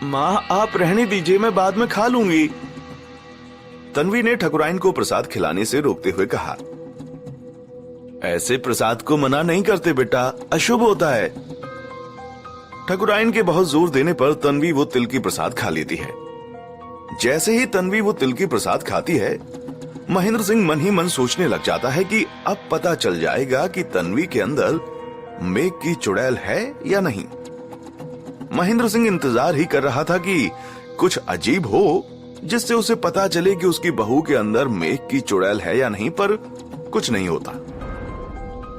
माँ आप रहने दीजिए, मैं बाद में खा लूंगी। तन्वी ने ठकुराइन को प्रसाद खिलाने से रोकते हुए कहा, ऐसे प्रसाद को मना नहीं करते बेटा, अशुभ होता है। ठकुराइन के बहुत जोर देने पर तन्वी वो तिल की प्रसाद खा लेती है। जैसे ही तन्वी वो तिल की प्रसाद खाती है, महेंद्र सिंह मन ही मन सोचने लग जाता है कि अब पता चल जाएगा कि तन्वी के अंदर मेघ की चुड़ैल है या नहीं। महेंद्र सिंह इंतजार ही कर रहा था कि कुछ अजीब हो जिससे उसे पता चले कि उसकी बहू के अंदर मेघ की चुड़ैल है या नहीं, पर कुछ नहीं होता।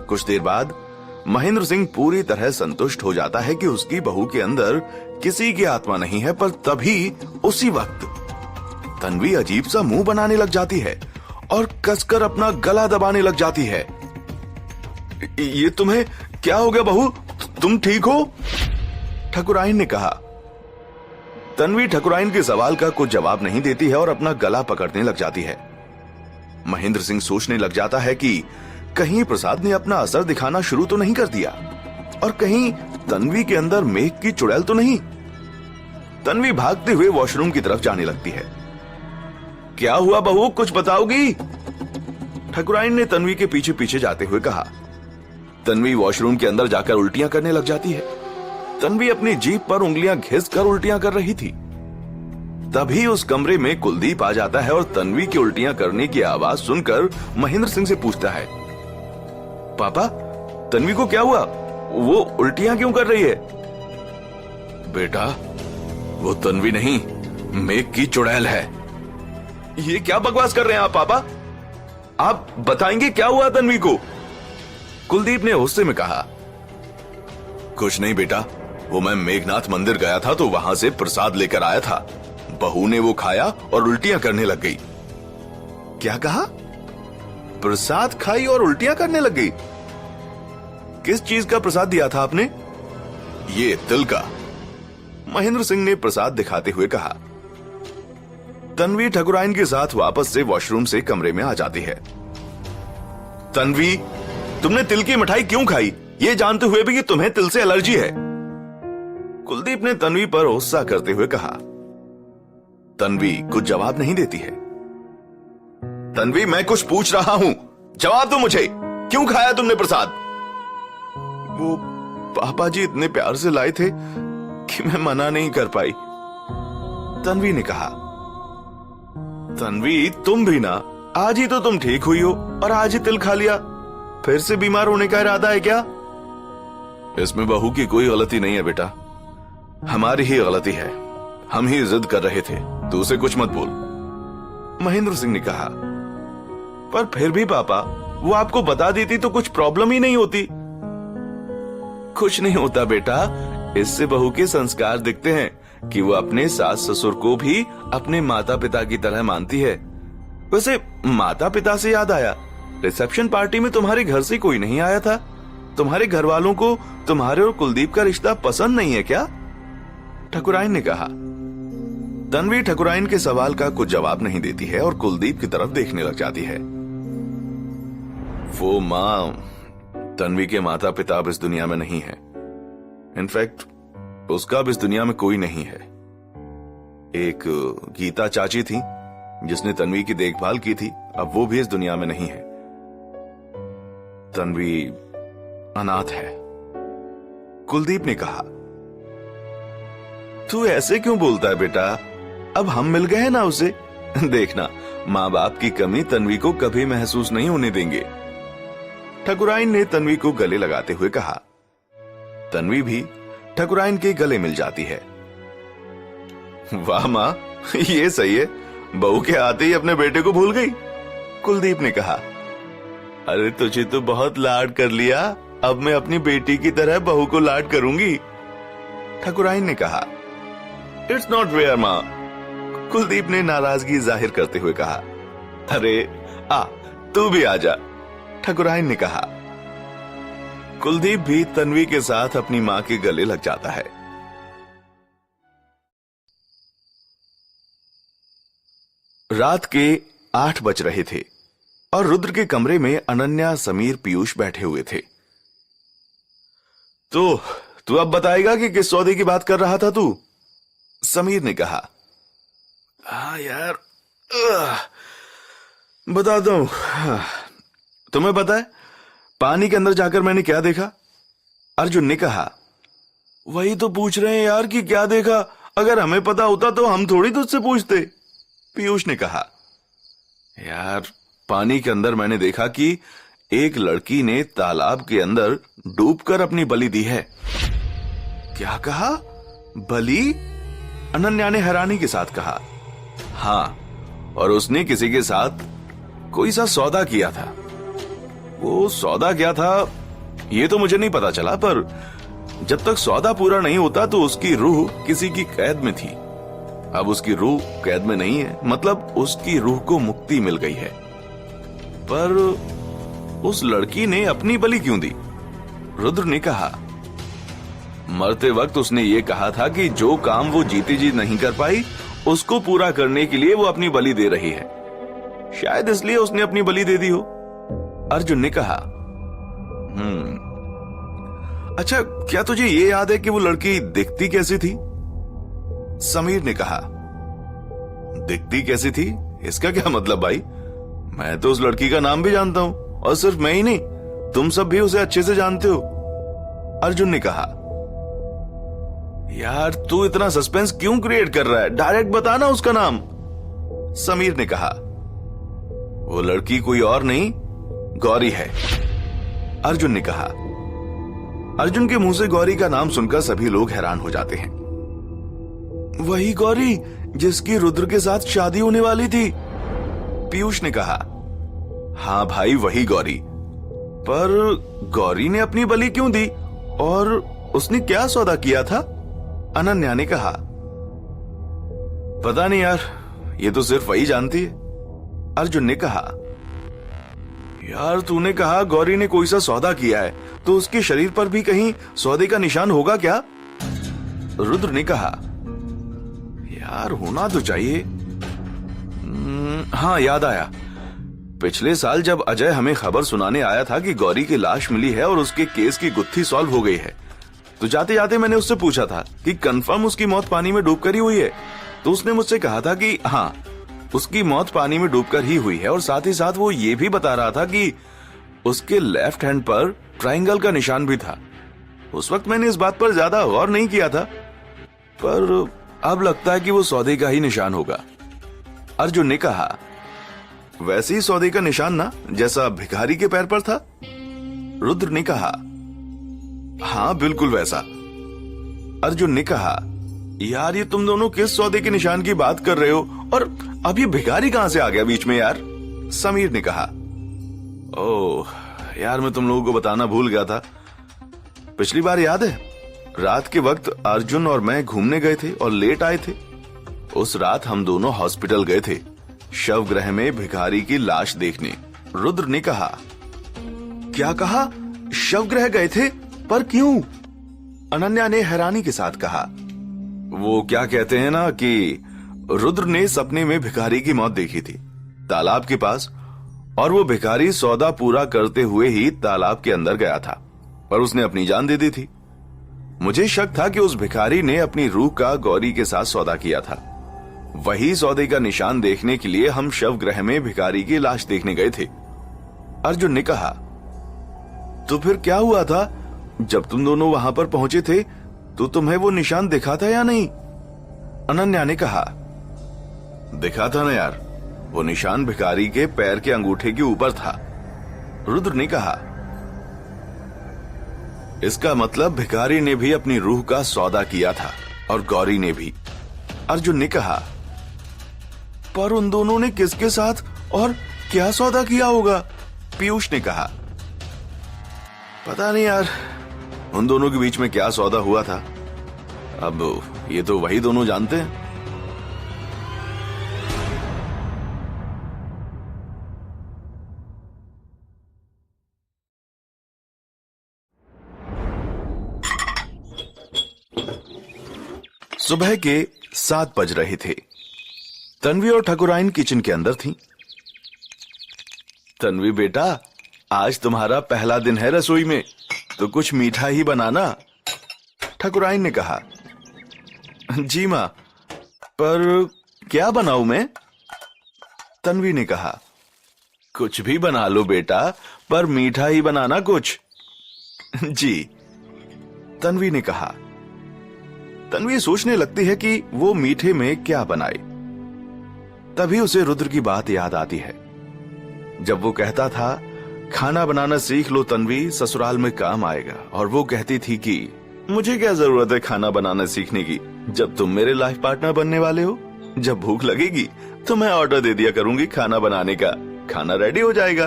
कुछ देर बाद महेंद्र सिंह पूरी तरह संतुष्ट हो जाता है कि उसकी बहू के अंदर किसी की आत्मा नहीं है, पर तभी उसी वक्त तन्वी अजीब सा मुंह बनाने लग जाती है और कसकर अपना गला दबाने लग जाती है। ये तुम्हें क्या हो गया बहू, तुम ठीक हो? ठकुराइन ने कहा। तन्वी ठकुराइन के सवाल का कुछ जवाब नहीं देती है और अपना गला पकड़ने लग जाती है। महेंद्र सिंह सोचने लग जाता है कि कहीं प्रसाद ने अपना असर दिखाना शुरू तो नहीं कर दिया और कहीं तन्वी के अंदर मेघ की चुड़ैल तो नहीं। तन्वी भागते हुए वॉशरूम की तरफ जाने लगती है। क्या हुआ बहू, कुछ बताओगी? ठकुराइन ने तन्वी के पीछे पीछे जाते हुए कहा। तन्वी वॉशरूम के अंदर जाकर उल्टियां करने लग जाती है। तन्वी अपनी जीभ पर उंगलियां घिसकर उल्टियां कर रही थी। तभी उस कमरे में कुलदीप आ जाता है और तन्वी की उल्टियां करने की आवाज सुनकर महेंद्र सिंह से पूछता है, पापा तन्वी को क्या हुआ, वो उल्टियां क्यों कर रही है? बेटा वो तन्वी नहीं, मेघ की चुड़ैल है। ये क्या बकवास कर रहे हैं आप पापा, आप बताएंगे क्या हुआ तन्वी को? कुलदीप ने गुस्से में कहा। कुछ नहीं बेटा, वो मैं मेघनाथ मंदिर गया था तो वहां से प्रसाद लेकर आया था, बहू ने वो खाया और उल्टियां करने लग गई। क्या कहा? प्रसाद खाई और उल्टियां करने लग गई? किस चीज का प्रसाद दिया था आपने? ये तिल का, महेंद्र सिंह ने प्रसाद दिखाते हुए कहा। तन्वी ठकुराइन के साथ वापस से वॉशरूम से कमरे में आ जाती है। तन्वी तुमने तिल की मिठाई क्यों खाई, ये जानते हुए भी कि तुम्हें तिल से एलर्जी है? कुलदीप ने तन्वी पर गुस्सा करते हुए कहा। तन्वी कुछ जवाब नहीं देती है। तन्वी मैं कुछ पूछ रहा हूं, जवाब दो मुझे, क्यों खाया तुमने प्रसाद? वो पापा जी इतने प्यार से लाए थे कि मैं मना नहीं कर पाई, तन्वी ने कहा। तन्वी तुम भी ना, आज ही तो तुम ठीक हुई हो और आज ही तिल खा लिया, फिर से बीमार होने का इरादा है क्या? इसमें बहू की कोई गलती नहीं है बेटा, हमारी ही गलती है, हम ही जिद कर रहे थे, तू उसे कुछ मत बोल, महेंद्र सिंह ने कहा। पर फिर भी पापा वो आपको बता देती तो कुछ प्रॉब्लम ही नहीं होती। कुछ नहीं होता बेटा, इससे बहू के संस्कार दिखते हैं कि वो अपने सास ससुर को भी अपने माता पिता की तरह मानती है। वैसे माता पिता से याद आया, रिसेप्शन पार्टी में तुम्हारे घर से कोई नहीं आया था? तुम्हारे घर वालों को तुम्हारे और कुलदीप का रिश्ता पसंद नहीं है क्या? ठकुराइन ने कहा। तन्वी ठकुराइन के सवाल का कुछ जवाब नहीं देती है और कुलदीप की तरफ देखने लग जाती है। वो मां, तन्वी के माता पिता अब इस दुनिया में नहीं है, इनफैक्ट उसका अब इस दुनिया में कोई नहीं है। एक गीता चाची थी जिसने तन्वी की देखभाल की थी, अब वो भी इस दुनिया में नहीं है। तन्वी अनाथ है, कुलदीप ने कहा। तू ऐसे क्यों बोलता है बेटा, अब हम मिल गए हैं ना उसे, देखना माँ बाप की कमी तन्वी को कभी महसूस नहीं होने देंगे, ठकुराइन ने तन्वी को गले लगाते हुए कहा। तन्वी भी ठकुराइन के गले मिल जाती है। वाह माँ, ये सही है, बहू के आते ही अपने बेटे को भूल गई, कुलदीप ने कहा। अरे तुझे तो बहुत लाड कर लिया, अब मैं अपनी बेटी की तरह बहू को लाड करूंगी, ठकुराइन ने कहा। इट्स नॉट फेयर माँ, कुलदीप ने नाराजगी जाहिर करते हुए कहा। अरे आ, तू भी आजा, ठकुराइन ने कहा। कुलदीप भी तन्वी के साथ अपनी मां के गले लग जाता है। रात के 8 बज रहे थे और रुद्र के कमरे में अनन्या, समीर, पीयूष बैठे हुए थे। तो तू अब बताएगा कि किस सौदे की बात कर रहा था तू? समीर ने कहा। हाँ यार, बताता हूं। तुम्हें पता है पानी के अंदर जाकर मैंने क्या देखा? अर्जुन ने कहा। वही तो पूछ रहे हैं यार कि क्या देखा। अगर हमें पता होता तो हम थोड़ी तुझसे पूछते। पीयूष ने कहा। यार पानी के अंदर मैंने देखा कि एक लड़की ने तालाब के अंदर डूबकर अपनी बलि दी है। क्या कहा? बलि? अनन्या ने हैरानी के साथ कहा। हाँ, और उसने किसी के साथ कोई सा सौदा किया था। वो सौदा क्या था ये तो मुझे नहीं पता चला, पर जब तक सौदा पूरा नहीं होता तो उसकी रूह किसी की कैद में थी। अब उसकी रूह कैद में नहीं है, मतलब उसकी रूह को मुक्ति मिल गई है। पर उस लड़की ने अपनी बलि क्यों दी? रुद्र ने कहा। मरते वक्त उसने ये कहा था कि जो काम वो जीती जी नहीं कर पाई उसको पूरा करने के लिए वो अपनी बलि दे रही है। शायद इसलिए उसने अपनी बलि दे दी हो। अर्जुन ने कहा। अच्छा, क्या तुझे ये याद है कि वो लड़की दिखती कैसी थी? समीर ने कहा। दिखती कैसी थी इसका क्या मतलब भाई? मैं तो उस लड़की का नाम भी जानता हूं, और सिर्फ मैं ही नहीं, तुम सब भी उसे अच्छे से जानते हो। अर्जुन ने कहा। यार तू इतना सस्पेंस क्यों क्रिएट कर रहा है? डायरेक्ट बता ना उसका नाम। समीर ने कहा। वो लड़की कोई और नहीं, गौरी है। अर्जुन ने कहा। अर्जुन के मुंह से गौरी का नाम सुनकर सभी लोग हैरान हो जाते हैं। वही गौरी जिसकी रुद्र के साथ शादी होने वाली थी, पीयूष ने कहा। हाँ भाई, वही गौरी। पर गौरी ने अपनी बलि क्यों दी और उसने क्या सौदा किया था? अनन्या ने कहा। पता नहीं यार, ये तो सिर्फ वही जानती है। अर्जुन ने कहा। यार तूने कहा गौरी ने कोई सा सौदा किया है, तो उसके शरीर पर भी कहीं सौदे का निशान होगा क्या? रुद्र ने कहा। यार होना तो चाहिए। हाँ याद आया, पिछले साल जब अजय हमें खबर सुनाने आया था कि गौरी की लाश मिली है और उसके केस की गुत्थी सॉल्व हो गई है, तो जाते जाते मैंने उससे पूछा था कि कंफर्म उसकी मौत पानी में डूबकर ही हुई है। तो उसने मुझसे कहा था कि हाँ, उसकी मौत पानी में डूबकर ही हुई है, और साथ ही साथ वो ये भी बता रहा था कि उसके लेफ्ट हैंड पर ट्रायंगल का निशान भी था। उस वक्त मैंने इस बात पर ज्यादा गौर नहीं किया था, पर अब लगता है कि वो सौदे का ही निशान होगा। अर्जुन ने कहा। वैसे ही सौदे का निशान ना, जैसा भिखारी के पैर पर था? रुद्र ने कहा। हाँ बिल्कुल वैसा। अर्जुन ने कहा। यार ये तुम दोनों किस सौदे के निशान की बात कर रहे हो, और अब ये भिखारी कहां से आ गया बीच में यार? समीर ने कहा। ओह यार, मैं तुम लोगों को बताना भूल गया था। पिछली बार याद है, रात के वक्त अर्जुन और मैं घूमने गए थे और लेट आए थे। उस रात हम दोनों हॉस्पिटल गए थे शवगृह में भिखारी की लाश देखने। रुद्र ने कहा। क्या कहा? शवगृह गए थे? पर क्यों? अनन्या ने हैरानी के साथ कहा। वो क्या कहते हैं ना कि रुद्र ने सपने में भिखारी की मौत देखी थी तालाब के पास, और वो भिखारी सौदा पूरा करते हुए ही तालाब के अंदर गया था, पर उसने अपनी जान दे दी थी। मुझे शक था कि उस भिखारी ने अपनी रूह का गौरी के साथ सौदा किया था। वही सौदे का निशान देखने के लिए हम शवगृह में भिखारी की लाश देखने गए थे। अर्जुन ने कहा। तो फिर क्या हुआ था? जब तुम दोनों वहां पर पहुंचे थे तो तुम्हें वो निशान दिखा था या नहीं? अनन्या ने कहा। दिखा था ना यार, वो निशान भिखारी के पैर के अंगूठे के ऊपर था। रुद्र ने कहा। इसका मतलब भिखारी ने भी अपनी रूह का सौदा किया था, और गौरी ने भी। अर्जुन ने कहा। पर उन दोनों ने किसके साथ और क्या सौदा किया होगा? पीयूष ने कहा। पता नहीं यार, उन दोनों के बीच में क्या सौदा हुआ था, अब ये तो वही दोनों जानते हैं। सुबह के 7 बज रहे थे। तन्वी और ठकुराइन किचन के अंदर थीं। तन्वी बेटा, आज तुम्हारा पहला दिन है रसोई में, तो कुछ मीठा ही बनाना। ठकुराइन ने कहा। जी माँ, पर क्या बनाऊं मैं? तन्वी ने कहा, कुछ भी बना लो बेटा, पर मीठा ही बनाना कुछ। जी, तन्वी ने कहा। तन्वी सोचने लगती है कि वो मीठे में क्या बनाए। तभी उसे रुद्र की बात याद आती है। जब वो कहता था, खाना बनाना सीख लो तन्वी, ससुराल में काम आएगा, और वो कहती थी कि मुझे क्या जरूरत है खाना बनाना सीखने की, जब तुम मेरे लाइफ पार्टनर बनने वाले हो। जब भूख लगेगी तो मैं ऑर्डर दे दिया करूंगी खाना बनाने का, खाना रेडी हो जाएगा।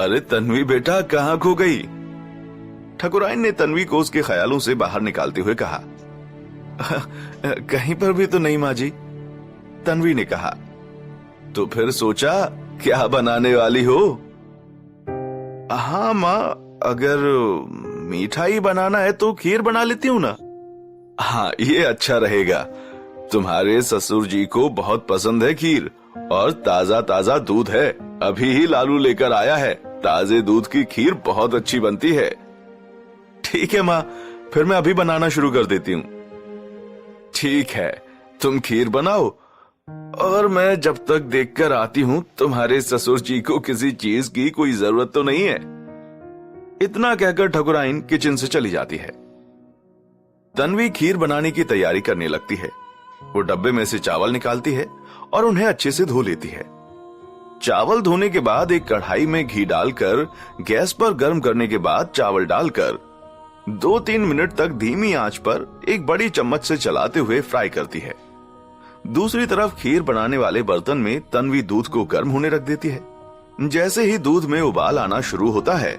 अरे तन्वी बेटा, कहां खो गई? ठकुराइन ने तन्वी को उसके ख्यालों से बाहर निकालते हुए कहा। कहीं पर भी तो नहीं माँ जी, तन्वी ने कहा। तो फिर सोचा क्या बनाने वाली हो? हाँ माँ, अगर मिठाई बनाना है तो खीर बना लेती हूँ ना। हाँ, ये अच्छा रहेगा। तुम्हारे ससुर जी को बहुत पसंद है खीर, और ताजा ताजा दूध है, अभी ही लालू लेकर आया है। ताजे दूध की खीर बहुत अच्छी बनती है। ठीक है माँ, फिर मैं अभी बनाना शुरू कर देती हूँ। ठीक है, तुम खीर बनाओ, और मैं जब तक देखकर आती हूँ तुम्हारे ससुर जी को किसी चीज की कोई जरूरत तो नहीं है। इतना कहकर ठकुराइन किचन से चली जाती है। तन्वी खीर बनाने की तैयारी करने लगती है। वो डब्बे में से चावल निकालती है और उन्हें अच्छे से धो लेती है। चावल धोने के बाद एक कढ़ाई में घी डालकर गैस पर गर्म करने के बाद चावल डालकर 2-3 मिनट तक धीमी आंच पर एक बड़ी चम्मच से चलाते हुए फ्राई करती है। दूसरी तरफ खीर बनाने वाले बर्तन में तन्वी दूध को गर्म होने रख देती है। जैसे ही दूध में उबाल आना शुरू होता है,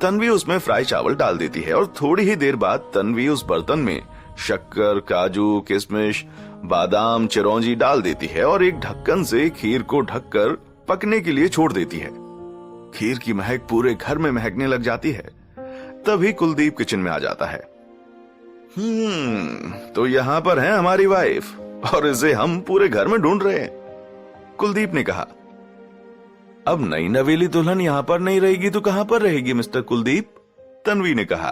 तन्वी उसमें फ्राई चावल डाल देती है, और थोड़ी ही देर बाद तन्वी उस बर्तन में शक्कर, काजू, किशमिश, बादाम, चिरौंजी डाल देती है और एक ढक्कन से खीर को ढककर पकने के लिए छोड़ देती है। खीर की महक पूरे घर में महकने लग जाती है। तभी कुलदीप किचन में आ जाता है। तो यहाँ पर है हमारी वाइफ, और इसे हम पूरे घर में ढूंढ रहे हैं, कुलदीप ने कहा। अब नई नवेली दुल्हन यहाँ पर नहीं रहेगी तो कहां पर रहेगी मिस्टर कुलदीप? तन्वी ने कहा।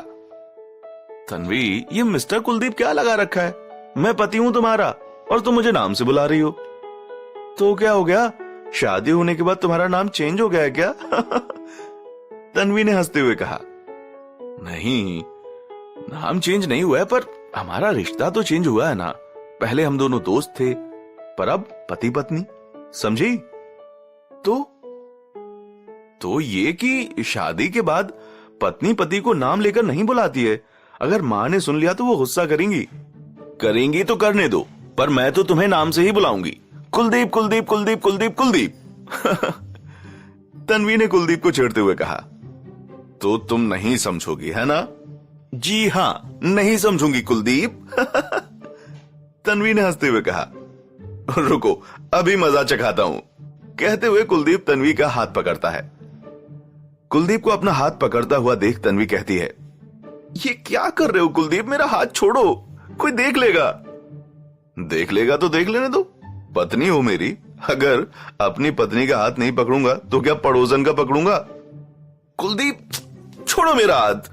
तन्वी, ये मिस्टर कुलदीप क्या लगा रखा है? मैं पति हूं तुम्हारा, और तुम मुझे नाम से बुला रही हो। तो क्या हो गया, शादी होने के बाद तुम्हारा नाम चेंज हो गया है क्या? तन्वी ने हंसते हुए कहा। नहीं, नाम चेंज नहीं हुआ है, पर हमारा रिश्ता तो चेंज हुआ है ना। पहले हम दोनों दोस्त थे, पर अब पति पत्नी, समझी? तो ये कि शादी के बाद पत्नी पति को नाम लेकर नहीं बुलाती है। अगर माँ ने सुन लिया तो वो गुस्सा करेंगी तो करने दो, पर मैं तो तुम्हें नाम से ही बुलाऊंगी, कुलदीप कुलदीप कुलदीप कुलदीप कुलदीप। तन्वी ने कुलदीप को छेड़ते हुए कहा। तो तुम नहीं समझोगी, है ना? जी हाँ, नहीं समझूंगी कुलदीप। तन्वी ने हंसते हुए कहा। रुको, अभी मजा चखाता हूं, कहते हुए कुलदीप तन्वी का हाथ पकड़ता है। कुलदीप को अपना हाथ पकड़ता हुआ देख तन्वी कहती है, ये क्या कर रहे हो कुलदीप, मेरा हाथ छोड़ो, कोई देख लेगा। देख लेगा तो देख लेने दो, पत्नी हो मेरी। अगर अपनी पत्नी का हाथ नहीं पकड़ूंगा तो क्या पड़ोसन का पकड़ूंगा? कुलदीप, छोड़ो मेरा हाथ।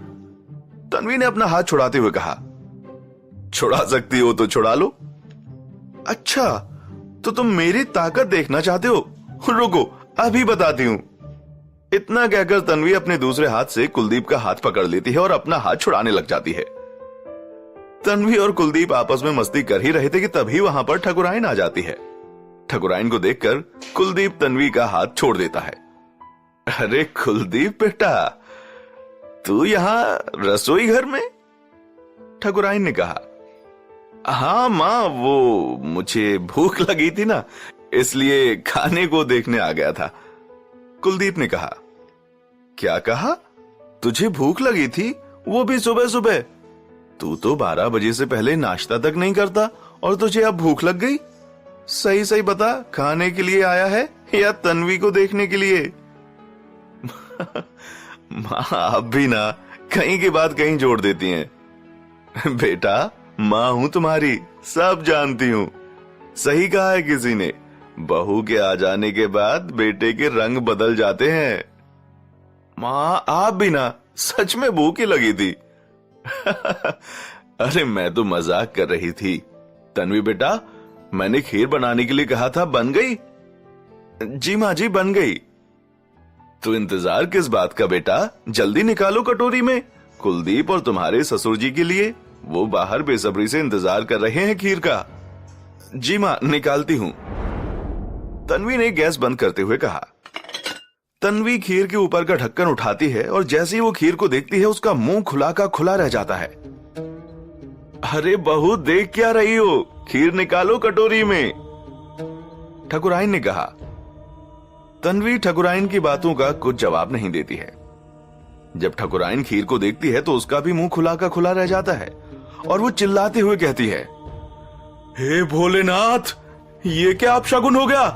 तन्वी ने अपना हाथ छुड़ाते हुए कहा। छुड़ा सकती हो तो छुड़ा लो। अच्छा, तो तुम मेरी ताकत देखना चाहते हो? रुको, अभी बताती हूं। इतना कहकर तन्वी अपने दूसरे हाथ से कुलदीप का हाथ पकड़ लेती है और अपना हाथ छुड़ाने लग जाती है। तन्वी और कुलदीप आपस में मस्ती कर ही रहे थे कि तभी वहां पर ठकुराइन आ जाती है। ठकुराइन को देखकर कुलदीप तन्वी का हाथ छोड़ देता है। अरे कुलदीप बेटा, तू यहां रसोई घर में? ठकुराइन ने कहा। हाँ माँ, वो मुझे भूख लगी थी ना, इसलिए खाने को देखने आ गया था। कुलदीप ने कहा। क्या कहा? तुझे भूख लगी थी, वो भी सुबह सुबह? तू तो 12 बजे से पहले नाश्ता तक नहीं करता, और तुझे अब भूख लग गई? सही सही बता, खाने के लिए आया है या तन्वी को देखने के लिए? माँ, आप भी ना कहीं की बात कहीं जोड़ देती हैं। बेटा, माँ हूं तुम्हारी, सब जानती हूं। सही कहा है किसी ने, बहू के आ जाने के बाद बेटे के रंग बदल जाते हैं। माँ, आप भी ना सच में भूख ही लगी थी। अरे मैं तो मजाक कर रही थी। तन्वी बेटा, मैंने खीर बनाने के लिए कहा था, बन गई? जी माँ जी, बन गई। तो इंतजार किस बात का बेटा, जल्दी निकालो कटोरी में। कुलदीप और तुम्हारे ससुर जी के लिए, वो बाहर बेसब्री से इंतजार कर रहे हैं खीर का। जी माँ, निकालती हूं, तन्वी ने गैस बंद करते हुए कहा। तन्वी खीर के ऊपर का ढक्कन उठाती है और जैसे ही वो खीर को देखती है उसका मुंह खुला का खुला रह जाता है। अरे बहू, देख क्या रही हो, खीर निकालो कटोरी में, ठकुराइन ने कहा। तन्वी ठकुराइन की बातों का कुछ जवाब नहीं देती है। जब ठकुराइन खीर को देखती है तो उसका भी मुंह खुला का खुला रह जाता है और वो चिल्लाते हुए कहती है, हे भोलेनाथ, ये क्या अपशगुन हो गया?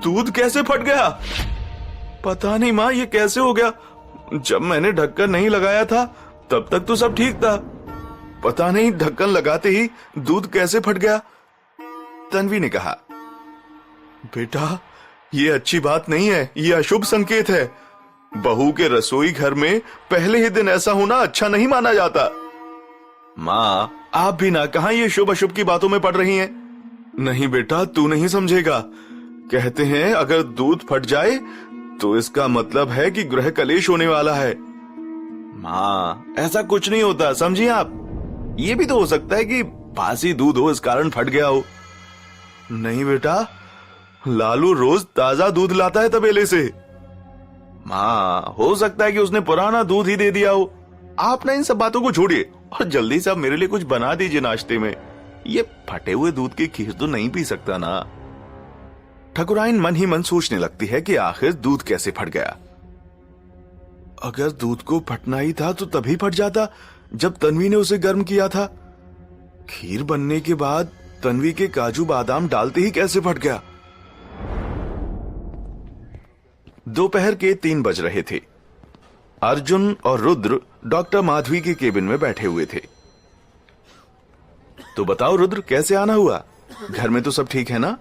दूध कैसे फट गया? पता नहीं माँ, ये कैसे हो गया? जब मैंने ढक्कन नहीं लगाया था तब तक तो सब ठीक था, पता नहीं ढक्कन लगाते ही दूध कैसे फट गया। तन्वी ने कहा, बेटा ये अच्छी बात नहीं है, ये अशुभ संकेत है। बहू के रसोई घर में पहले ही दिन ऐसा होना अच्छा नहीं माना जाता। माँ, आप भी ना कहां ये शुभ अशुभ की बातों में पड़ रही हैं। नहीं बेटा, तू नहीं समझेगा। कहते हैं अगर दूध फट जाए तो इसका मतलब है कि गृह कलेश होने वाला है। माँ, ऐसा कुछ नहीं होता, समझिए आप। ये भी तो हो सकता है कि बासी दूध हो, इस कारण फट गया हो। नहीं बेटा, लालू रोज ताजा दूध लाता है तबेले से। माँ, हो सकता है कि उसने पुराना दूध ही दे दिया हो। आप ना इन सब बातों को छोड़िए और जल्दी से आप मेरे लिए कुछ बना दीजिए नाश्ते में। ये फटे हुए दूध की खीर तो नहीं पी सकता ना। ठकुराइन मन ही मन सोचने लगती है कि आखिर दूध कैसे फट गया। अगर दूध को फटना ही था तो तभी फट जाता जब तन्वी ने उसे गर्म किया था। खीर बनने के बाद तन्वी के काजू बादाम डालते ही कैसे फट गया? दोपहर के 3 बज रहे थे। अर्जुन और रुद्र डॉक्टर माधवी के केबिन में बैठे हुए थे। तो बताओ रुद्र, कैसे आना हुआ? घर में तो सब ठीक है ना?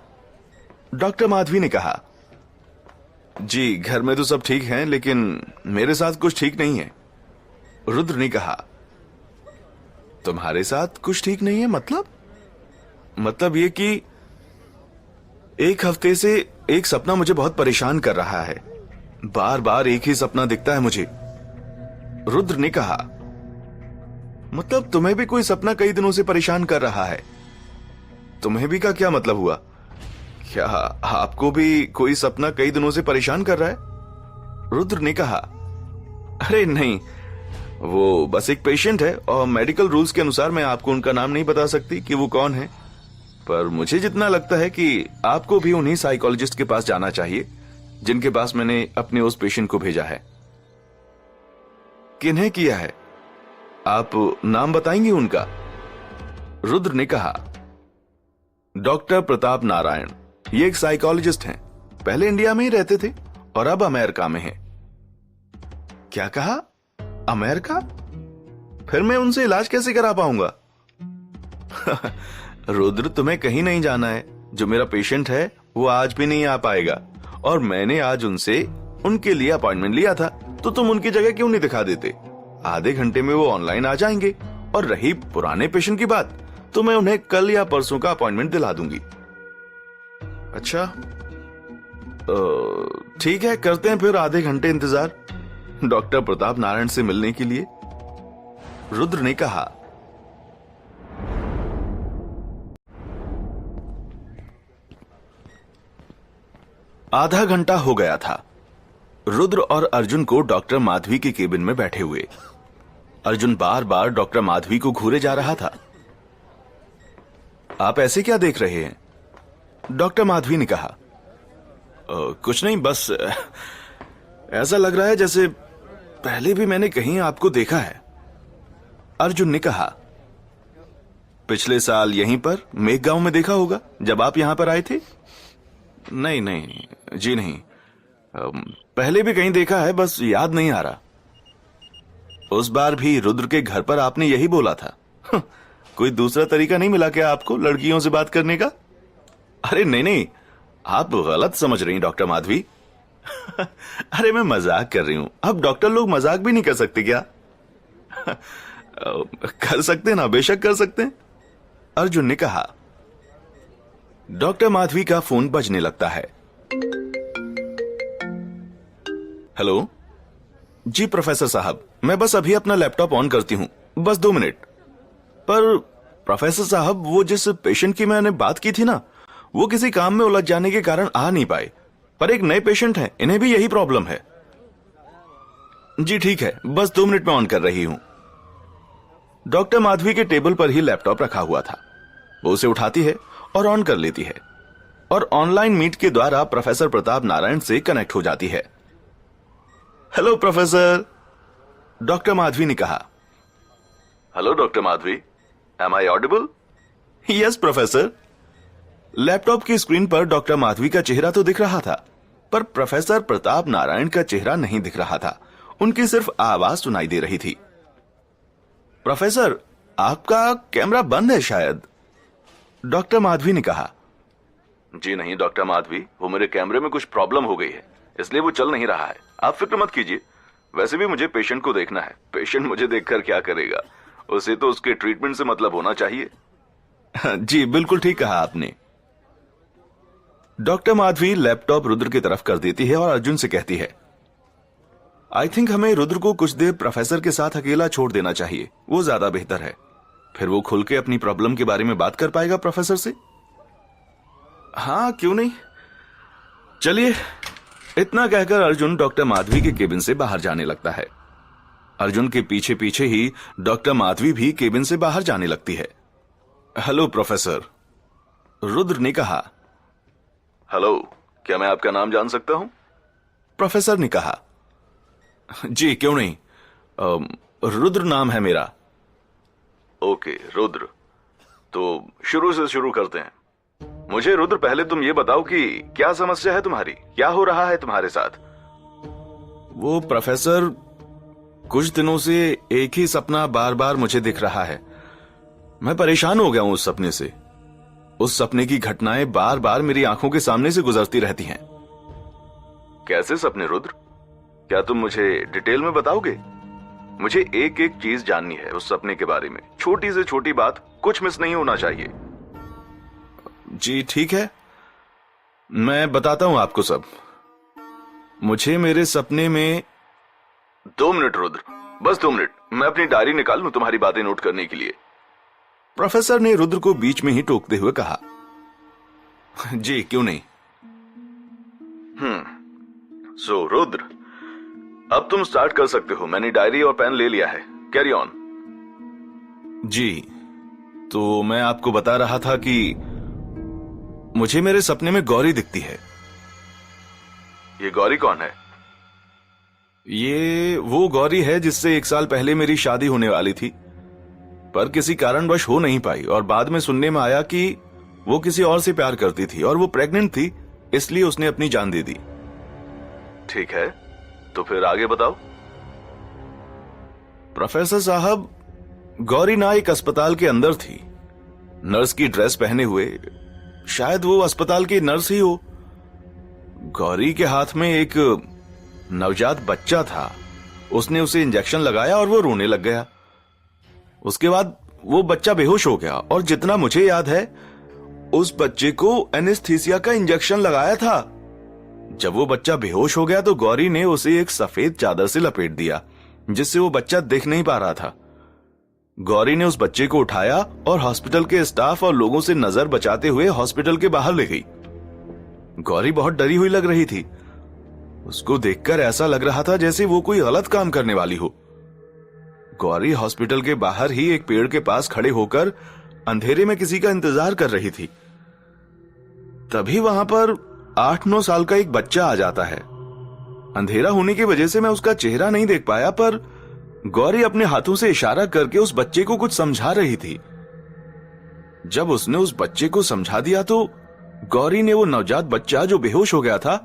डॉक्टर माधवी ने कहा। जी, घर में तो सब ठीक हैं, लेकिन मेरे साथ कुछ ठीक नहीं है। रुद्र ने कहा। तुम्हारे साथ कुछ ठीक नहीं है मतलब? मतलब ये कि एक हफ्ते से एक सपना मुझे बहुत परेशान कर रहा है। बार बार एक ही सपना दिखता है मुझे। रुद्र ने कहा। मतलब तुम्हें भी कोई सपना कई दिनों से परेशान कर रहा है? तुम्हें भी का क्या मतलब हुआ? क्या आपको भी कोई सपना कई दिनों से परेशान कर रहा है? रुद्र ने कहा। अरे नहीं, वो बस एक पेशेंट है और मेडिकल रूल्स के अनुसार मैं आपको उनका नाम नहीं बता सकती कि वो कौन है, पर मुझे जितना लगता है कि आपको भी उन्हीं साइकोलॉजिस्ट के पास जाना चाहिए जिनके पास मैंने अपने उस पेशेंट को भेजा है। किन्हें किया है? आप नाम बताएंगे उनका? रुद्र ने कहा। डॉक्टर प्रताप नारायण, ये एक साइकोलॉजिस्ट हैं। पहले इंडिया में ही रहते थे और अब अमेरिका में हैं। क्या कहा? अमेरिका? फिर मैं उनसे इलाज कैसे करा पाऊंगा? रुद्र, तुम्हें कहीं नहीं जाना है। जो मेरा पेशेंट है वो आज भी नहीं आ पाएगा और मैंने आज उनसे उनके लिए अपॉइंटमेंट लिया था, तो तुम उनकी जगह क्यों नहीं दिखा देते? आधे घंटे में वो ऑनलाइन आ जाएंगे। और रही पुराने पेशेंट की बात, तो मैं उन्हें कल या परसों का अपॉइंटमेंट दिला दूंगी। अच्छा, ठीक है, करते हैं फिर आधे घंटे इंतजार डॉक्टर प्रताप नारायण से मिलने के लिए, रुद्र ने कहा। आधा घंटा हो गया था। रुद्र और अर्जुन को डॉक्टर माधवी के केबिन में बैठे हुए। अर्जुन बार बार डॉक्टर माधवी को घूरे जा रहा था। आप ऐसे क्या देख रहे हैं? डॉक्टर माधवी ने कहा। कुछ नहीं, बस ऐसा लग रहा है जैसे पहले भी मैंने कहीं आपको देखा है। अर्जुन ने कहा। पिछले साल यहीं पर मेघगांव में देखा होगा जब आप यहां पर आए थे। नहीं नहीं जी नहीं, पहले भी कहीं देखा है, बस याद नहीं आ रहा। उस बार भी रुद्र के घर पर आपने यही बोला था। कोई दूसरा तरीका नहीं मिला क्या आपको लड़कियों से बात करने का? अरे नहीं नहीं, आप गलत समझ रही हैं डॉक्टर माधवी। अरे मैं मजाक कर रही हूं। अब डॉक्टर लोग मजाक भी नहीं कर सकते क्या? कर सकते ना, बेशक कर सकते हैं, अर्जुन ने कहा। डॉक्टर माधवी का फोन बजने लगता है। हेलो जी प्रोफेसर साहब, मैं बस अभी अपना लैपटॉप ऑन करती हूँ, बस 2 मिनट। पर प्रोफेसर साहब, वो जिस पेशेंट की मैंने बात की थी ना, वो किसी काम में उलझ जाने के कारण आ नहीं पाए। पर एक नए पेशेंट हैं, इन्हें भी यही प्रॉब्लम है। जी ठीक है, बस 2 मिनट में ऑन कर रही हूं। डॉक्टर माधवी के टेबल पर ही लैपटॉप रखा हुआ था। वो उसे उठाती है और ऑन कर लेती है और ऑनलाइन मीट के द्वारा प्रोफेसर प्रताप नारायण से कनेक्ट हो जाती है। हेलो प्रोफेसर, डॉक्टर माधवी ने कहा। Hello doctor Madhavi, am I audible? Yes professor. Laptop की स्क्रीन पर डॉक्टर माधवी का चेहरा तो दिख रहा था, पर प्रोफेसर प्रताप नारायण का चेहरा नहीं दिख रहा था। उनकी सिर्फ आवाज सुनाई दे रही थी। प्रोफेसर, आपका कैमरा बंद है शायद, डॉक्टर माधवी ने कहा। जी नहीं डॉक्टर माधवी, वो मेरे कैमरे में कुछ प्रॉब्लम हो गई है, इसलिए वो चल नहीं रहा है। आप फिक्र मत कीजिए। वैसे भी मुझे पेशेंट को देखना है, पेशेंट मुझे देखकर क्या करेगा, उसे तो उसके ट्रीटमेंट से मतलब होना चाहिए। जी बिल्कुल ठीक कहा आपने। डॉक्टर माधवी लैपटॉप रुद्र की तरफ कर देती है और अर्जुन से कहती है, आई थिंक हमें रुद्र को कुछ देर प्रोफेसर के साथ अकेला छोड़ देना चाहिए, वो ज्यादा बेहतर है। फिर वो खुल के अपनी प्रॉब्लम के बारे में बात कर पाएगा प्रोफेसर से। हाँ क्यों नहीं, चलिए। इतना कहकर अर्जुन डॉक्टर माधवी के केबिन से बाहर जाने लगता है। अर्जुन के पीछे पीछे ही डॉक्टर माधवी भी केबिन से बाहर जाने लगती है। हेलो प्रोफेसर, रुद्र ने कहा। हेलो, क्या मैं आपका नाम जान सकता हूं? प्रोफेसर ने कहा। जी क्यों नहीं, रुद्र नाम है मेरा। ओके रुद्र, तो शुरू से शुरू करते हैं। मुझे रुद्र पहले तुम ये बताओ कि क्या समस्या है तुम्हारी, क्या हो रहा है तुम्हारे साथ? वो प्रोफेसर, कुछ दिनों से एक ही सपना बार बार मुझे दिख रहा है। मैं परेशान हो गया हूं उस सपने से। उस सपने की घटनाएं बार बार मेरी आंखों के सामने से गुजरती रहती हैं। कैसे सपने रुद्र? क्या तुम मुझे डिटेल में बताओगे? मुझे एक एक चीज जाननी है उस सपने के बारे में, छोटी से छोटी बात, कुछ मिस नहीं होना चाहिए। जी ठीक है, मैं बताता हूं आपको सब। मुझे मेरे सपने में 2 मिनट रुद्र, बस 2 मिनट, मैं अपनी डायरी निकाल लूं तुम्हारी बातें नोट करने के लिए, प्रोफेसर ने रुद्र को बीच में ही टोकते हुए कहा। जी क्यों नहीं। सो रुद्र, अब तुम स्टार्ट कर सकते हो, मैंने डायरी और पेन ले लिया है, कैरी ऑन। जी, तो मैं आपको बता रहा था कि मुझे मेरे सपने में गौरी दिखती है। ये गौरी कौन है? ये वो गौरी है जिससे 1 साल पहले मेरी शादी होने वाली थी, पर किसी कारणवश हो नहीं पाई और बाद में सुनने में आया कि वो किसी और से प्यार करती थी और वो प्रेग्नेंट थी, इसलिए उसने अपनी जान दे दी। ठीक है, तो फिर आगे बताओ। प्रोफेसर साहब, गौरी ना एक अस्पताल के अंदर थी, नर्स की ड्रेस पहने हुए, शायद वो अस्पताल की नर्स ही हो। गौरी के हाथ में एक नवजात बच्चा था, उसने उसे इंजेक्शन लगाया और वो रोने लग गया। उसके बाद वो बच्चा बेहोश हो गया और जितना मुझे याद है उस बच्चे को एनेस्थीसिया का इंजेक्शन लगाया था। जब वो बच्चा बेहोश हो गया तो गौरी ने उसे एक सफेद चादर से लपेट दिया, जिससे वो बच्चा दिख नहीं पा रहा था। गौरी ने उस बच्चे को उठाया और हॉस्पिटल के स्टाफ और लोगों से नजर बचाते हुए हॉस्पिटल के बाहर ले गई। गौरी बहुत डरी हुई लग रही थी। उसको देखकर ऐसा लग रहा था जैसे वो कोई गलत काम करने वाली हो। गौरी हॉस्पिटल के बाहर ही एक पेड़ के पास खड़े होकर अंधेरे में किसी का इंतजार कर रही थी। तभी वहां पर 8-9 साल का एक बच्चा आ जाता है। अंधेरा होने की वजह से मैं उसका चेहरा नहीं देख पाया, पर गौरी अपने हाथों से इशारा करके उस बच्चे को कुछ समझा रही थी। जब उसने उस बच्चे को समझा दिया तो गौरी ने वो नवजात बच्चा जो बेहोश हो गया था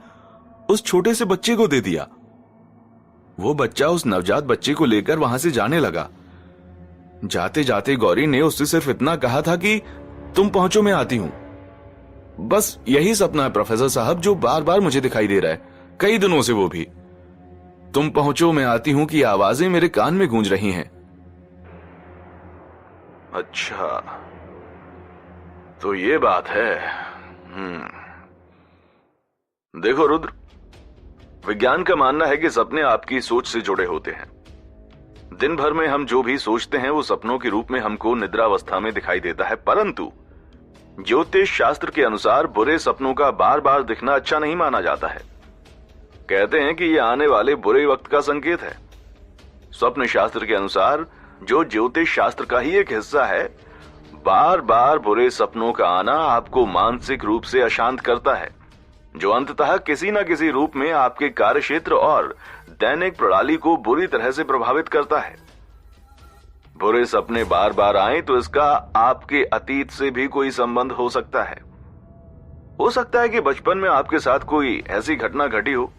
उस छोटे से बच्चे को दे दिया। वो बच्चा उस नवजात बच्चे को लेकर वहां से जाने लगा। जाते जाते गौरी ने उससे सिर्फ इतना कहा था कि तुम पहुंचो, मैं आती हूं। बस यही सपना है प्रोफेसर साहब जो बार बार मुझे दिखाई दे रहा है, कई दिनों से। वो भी तुम पहुंचो, मैं आती हूं की आवाजें मेरे कान में गूंज रही हैं। अच्छा, तो ये बात है। देखो रुद्र, विज्ञान का मानना है कि सपने आपकी सोच से जुड़े होते हैं। दिन भर में हम जो भी सोचते हैं वो सपनों के रूप में हमको निद्रावस्था में दिखाई देता है, परंतु ज्योतिष शास्त्र के अनुसार बुरे सपनों का बार बार दिखना अच्छा नहीं माना जाता है। कहते हैं कि ये आने वाले बुरे वक्त का संकेत है। स्वप्न शास्त्र के अनुसार, जो ज्योतिष शास्त्र का ही एक हिस्सा है, बार बार बुरे सपनों का आना आपको मानसिक रूप से अशांत करता है, जो अंततः किसी न किसी रूप में आपके कार्य क्षेत्र और दैनिक प्रणाली को बुरी तरह से प्रभावित करता है। बुरे सपने बार बार आए तो इसका आपके अतीत से भी कोई संबंध हो सकता है। हो सकता है कि बचपन में आपके साथ कोई ऐसी घटना घटी हो।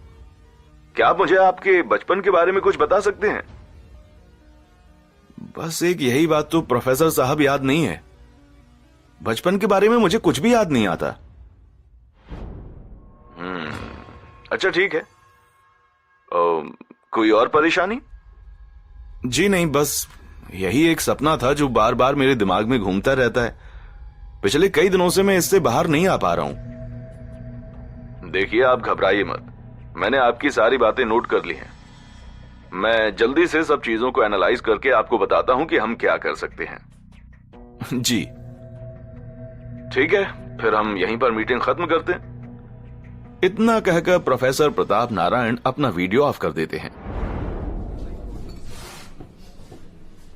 क्या आप मुझे आपके बचपन के बारे में कुछ बता सकते हैं? बस एक यही बात तो प्रोफेसर साहब याद नहीं है। बचपन के बारे में मुझे कुछ भी याद नहीं आता। अच्छा ठीक है। कोई और परेशानी? जी नहीं, बस यही एक सपना था जो बार बार मेरे दिमाग में घूमता रहता है। पिछले कई दिनों से मैं इससे बाहर नहीं आ पा रहा हूं। देखिए, आप घबराइए मत। मैंने आपकी सारी बातें नोट कर ली हैं। मैं जल्दी से सब चीजों को एनालाइज करके आपको बताता हूं कि हम क्या कर सकते हैं। जी ठीक है, फिर हम यहीं पर मीटिंग खत्म करते हैं। इतना कहकर प्रोफेसर प्रताप नारायण अपना वीडियो ऑफ कर देते हैं।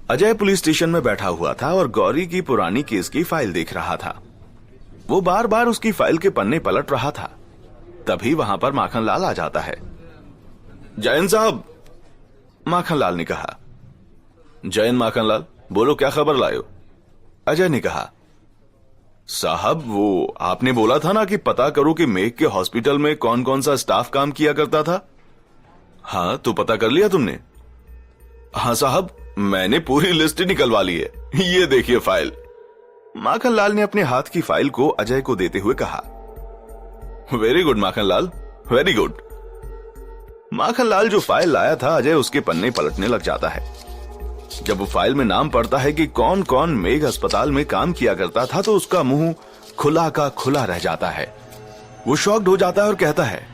अजय पुलिस स्टेशन में बैठा हुआ था और गौरी की पुरानी केस की फाइल देख रहा था। वो बार बार उसकी फाइल के पन्ने पलट रहा था। तभी वहां पर माखनलाल आ जाता है। जयन साहब, माखनलाल ने कहा। जयन माखनलाल, बोलो क्या खबर लाए हो? अजय ने कहा, साहब वो आपने बोला था ना कि पता करो कि मेघ के हॉस्पिटल में कौन कौन सा स्टाफ काम किया करता था। हाँ, तो पता कर लिया तुमने? हाँ साहब, मैंने पूरी लिस्ट निकलवा ली है। ये देखिए फाइल। माखनलाल ने अपने हाथ की फाइल को अजय को देते हुए कहा, very good Makhanlal, very good. Makhanlal जो फाइल लाया था, अजय उसके पन्ने पलटने लग जाता है। जब वो फाइल में नाम पढ़ता है कि कौन कौन मेघ अस्पताल में काम किया करता था, तो उसका मुंह खुला का खुला रह जाता है। वो शॉक्ड हो जाता है और कहता है,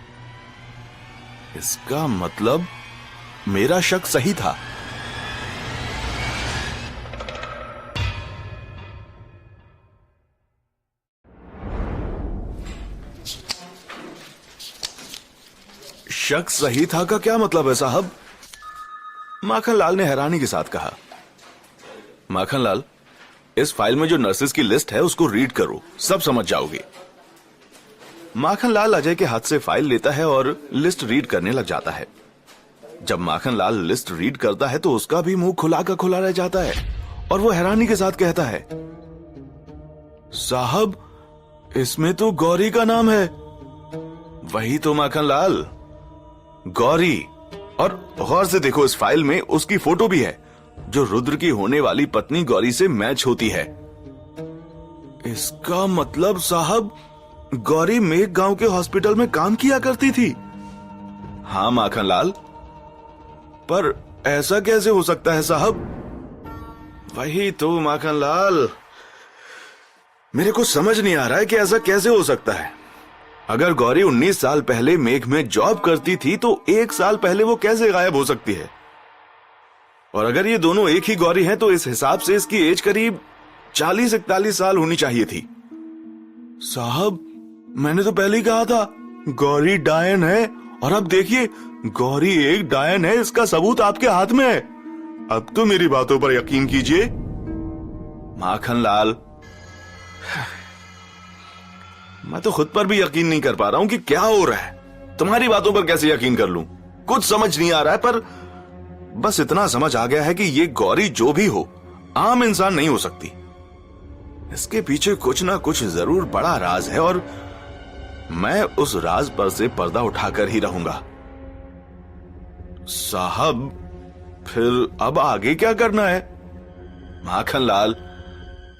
इसका मतलब मेरा शक सही था। शक सही था का क्या मतलब है साहब? माखनलाल ने हैरानी के साथ कहा। माखनलाल, इस फाइल में जो नर्सेस की लिस्ट है उसको रीड करो, सब समझ जाओगे। माखनलाल अजय के हाथ से फाइल लेता है और लिस्ट रीड करने लग जाता है। जब माखनलाल लिस्ट रीड करता है तो उसका भी मुंह खुला का खुला रह जाता है और वो हैरानी के साथ कहता है, साहब इसमें तो गौरी का नाम है। वही तो माखनलाल, गौरी। और गौर से देखो, इस फाइल में उसकी फोटो भी है जो रुद्र की होने वाली पत्नी गौरी से मैच होती है। इसका मतलब साहब गौरी मेघ गांव के हॉस्पिटल में काम किया करती थी। हाँ माखनलाल, पर ऐसा कैसे हो सकता है साहब? वही तो माखनलाल, मेरे को समझ नहीं आ रहा है कि ऐसा कैसे हो सकता है। अगर गौरी 19 साल पहले मेघ में जॉब करती थी तो 1 साल पहले वो कैसे गायब हो सकती है? और अगर ये दोनों एक ही गौरी हैं तो इस हिसाब से इसकी एज करीब 40-41 साल होनी चाहिए थी। साहब मैंने तो पहले ही कहा था गौरी डायन है, और अब देखिए गौरी एक डायन है, इसका सबूत आपके हाथ में है। अब तो मेरी बातों पर यकीन कीजिए। माखनलाल, मैं तो खुद पर भी यकीन नहीं कर पा रहा हूं कि क्या हो रहा है। तुम्हारी बातों पर कैसे यकीन कर लूं? कुछ समझ नहीं आ रहा है, पर बस इतना समझ आ गया है कि ये गौरी जो भी हो, आम इंसान नहीं हो सकती। इसके पीछे कुछ ना कुछ जरूर बड़ा राज है और मैं उस राज पर से पर्दा उठाकर ही रहूंगा। साहब फिर अब आगे क्या करना है? माखनलाल,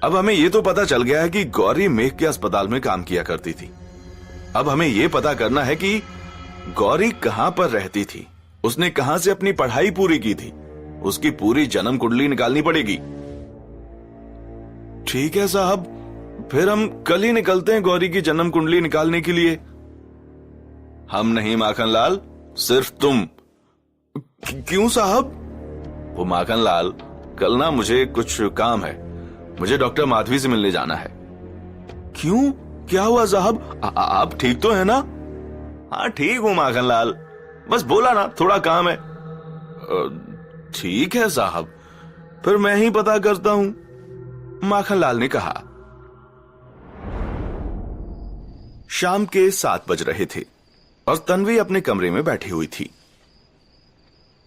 अब हमें यह तो पता चल गया है कि गौरी मेघ के अस्पताल में काम किया करती थी। अब हमें यह पता करना है कि गौरी कहां पर रहती थी, उसने कहां से अपनी पढ़ाई पूरी की थी। उसकी पूरी जन्म कुंडली निकालनी पड़ेगी। ठीक है साहब, फिर हम कल ही निकलते हैं गौरी की जन्म कुंडली निकालने के लिए। हम नहीं माखनलाल, सिर्फ तुम। क्यों साहब? वो माखनलाल, कल ना मुझे कुछ काम है, मुझे डॉक्टर माधवी से मिलने जाना है। क्यों, क्या हुआ साहब? आप ठीक तो है ना? हाँ ठीक हूं माखनलाल, बस बोला ना थोड़ा काम है। ठीक है साहब, फिर मैं ही पता करता हूं, माखनलाल ने कहा। शाम के 7 बज रहे थे और तन्वी अपने कमरे में बैठी हुई थी।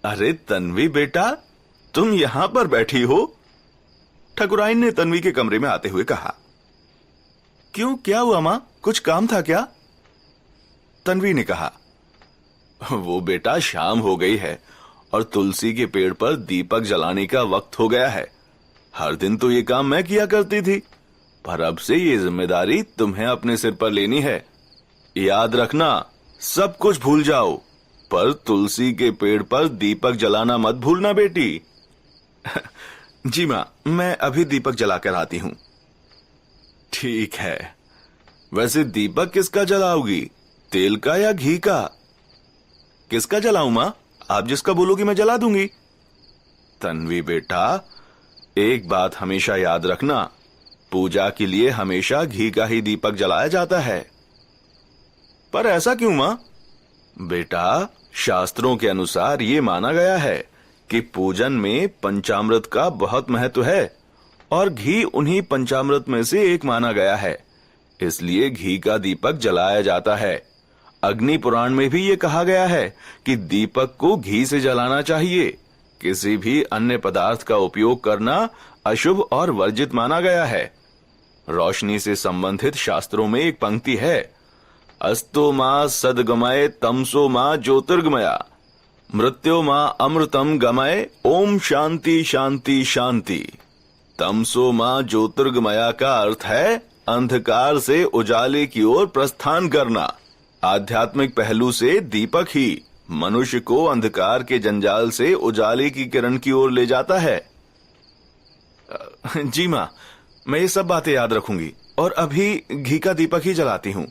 अरे तन्वी बेटा, तुम यहां पर बैठी हो? ठकुराइन ने तन्वी के कमरे में आते हुए कहा। क्यों, क्या हुआ मां, कुछ काम था क्या? तन्वी ने कहा, वो बेटा शाम हो गई है और तुलसी के पेड़ पर दीपक जलाने का वक्त हो गया है। हर दिन तो ये काम मैं किया करती थी, पर अब से ये जिम्मेदारी तुम्हें अपने सिर पर लेनी है। याद रखना, सब कुछ भूल जाओ, पर तुलसी के पेड़ पर दीपक जलाना मत भूलना बेटी। जी मां, मैं अभी दीपक जलाकर आती हूं। ठीक है, वैसे दीपक किसका जलाओगी, तेल का या घी का? किसका जलाऊं मां? आप जिसका बोलोगी मैं जला दूंगी। तन्वी बेटा, एक बात हमेशा याद रखना, पूजा के लिए हमेशा घी का ही दीपक जलाया जाता है। पर ऐसा क्यों मां? बेटा, शास्त्रों के अनुसार ये माना गया है कि पूजन में पंचामृत का बहुत महत्व है और घी उन्हीं पंचामृत में से एक माना गया है, इसलिए घी का दीपक जलाया जाता है। अग्नि पुराण में भी ये कहा गया है कि दीपक को घी से जलाना चाहिए। किसी भी अन्य पदार्थ का उपयोग करना अशुभ और वर्जित माना गया है। रोशनी से संबंधित शास्त्रों में एक पंक्ति है, अस्तो मां सदगमय तमसो मां ज्योतिर्गमया मृत्यो मां अमृतम गमय ओम शांति शांति शांति। तमसो मां ज्योतिर्गमया का अर्थ है अंधकार से उजाले की ओर प्रस्थान करना। आध्यात्मिक पहलू से दीपक ही मनुष्य को अंधकार के जंजाल से उजाले की किरण की ओर ले जाता है। जी मां, मैं ये सब बातें याद रखूंगी और अभी घी का दीपक ही जलाती हूं।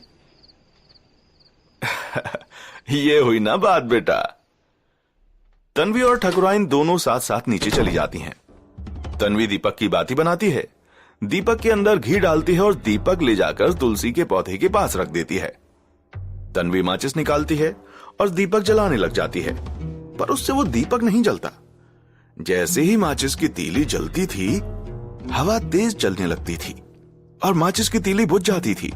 ये हुई ना बात बेटा। तन्वी और ठकुराइन दोनों साथ साथ नीचे चली जाती हैं। तन्वी दीपक की बाती बनाती है, दीपक के अंदर घी डालती है और दीपक ले जाकर तुलसी के पौधे के पास रख देती है। तन्वी माचिस निकालती है और दीपक जलाने लग जाती है, पर उससे वो दीपक नहीं जलता। जैसे ही माचिस की तीली जलती थी, हवा तेज चलने लगती थी और माचिस की तीली बुझ जाती थी।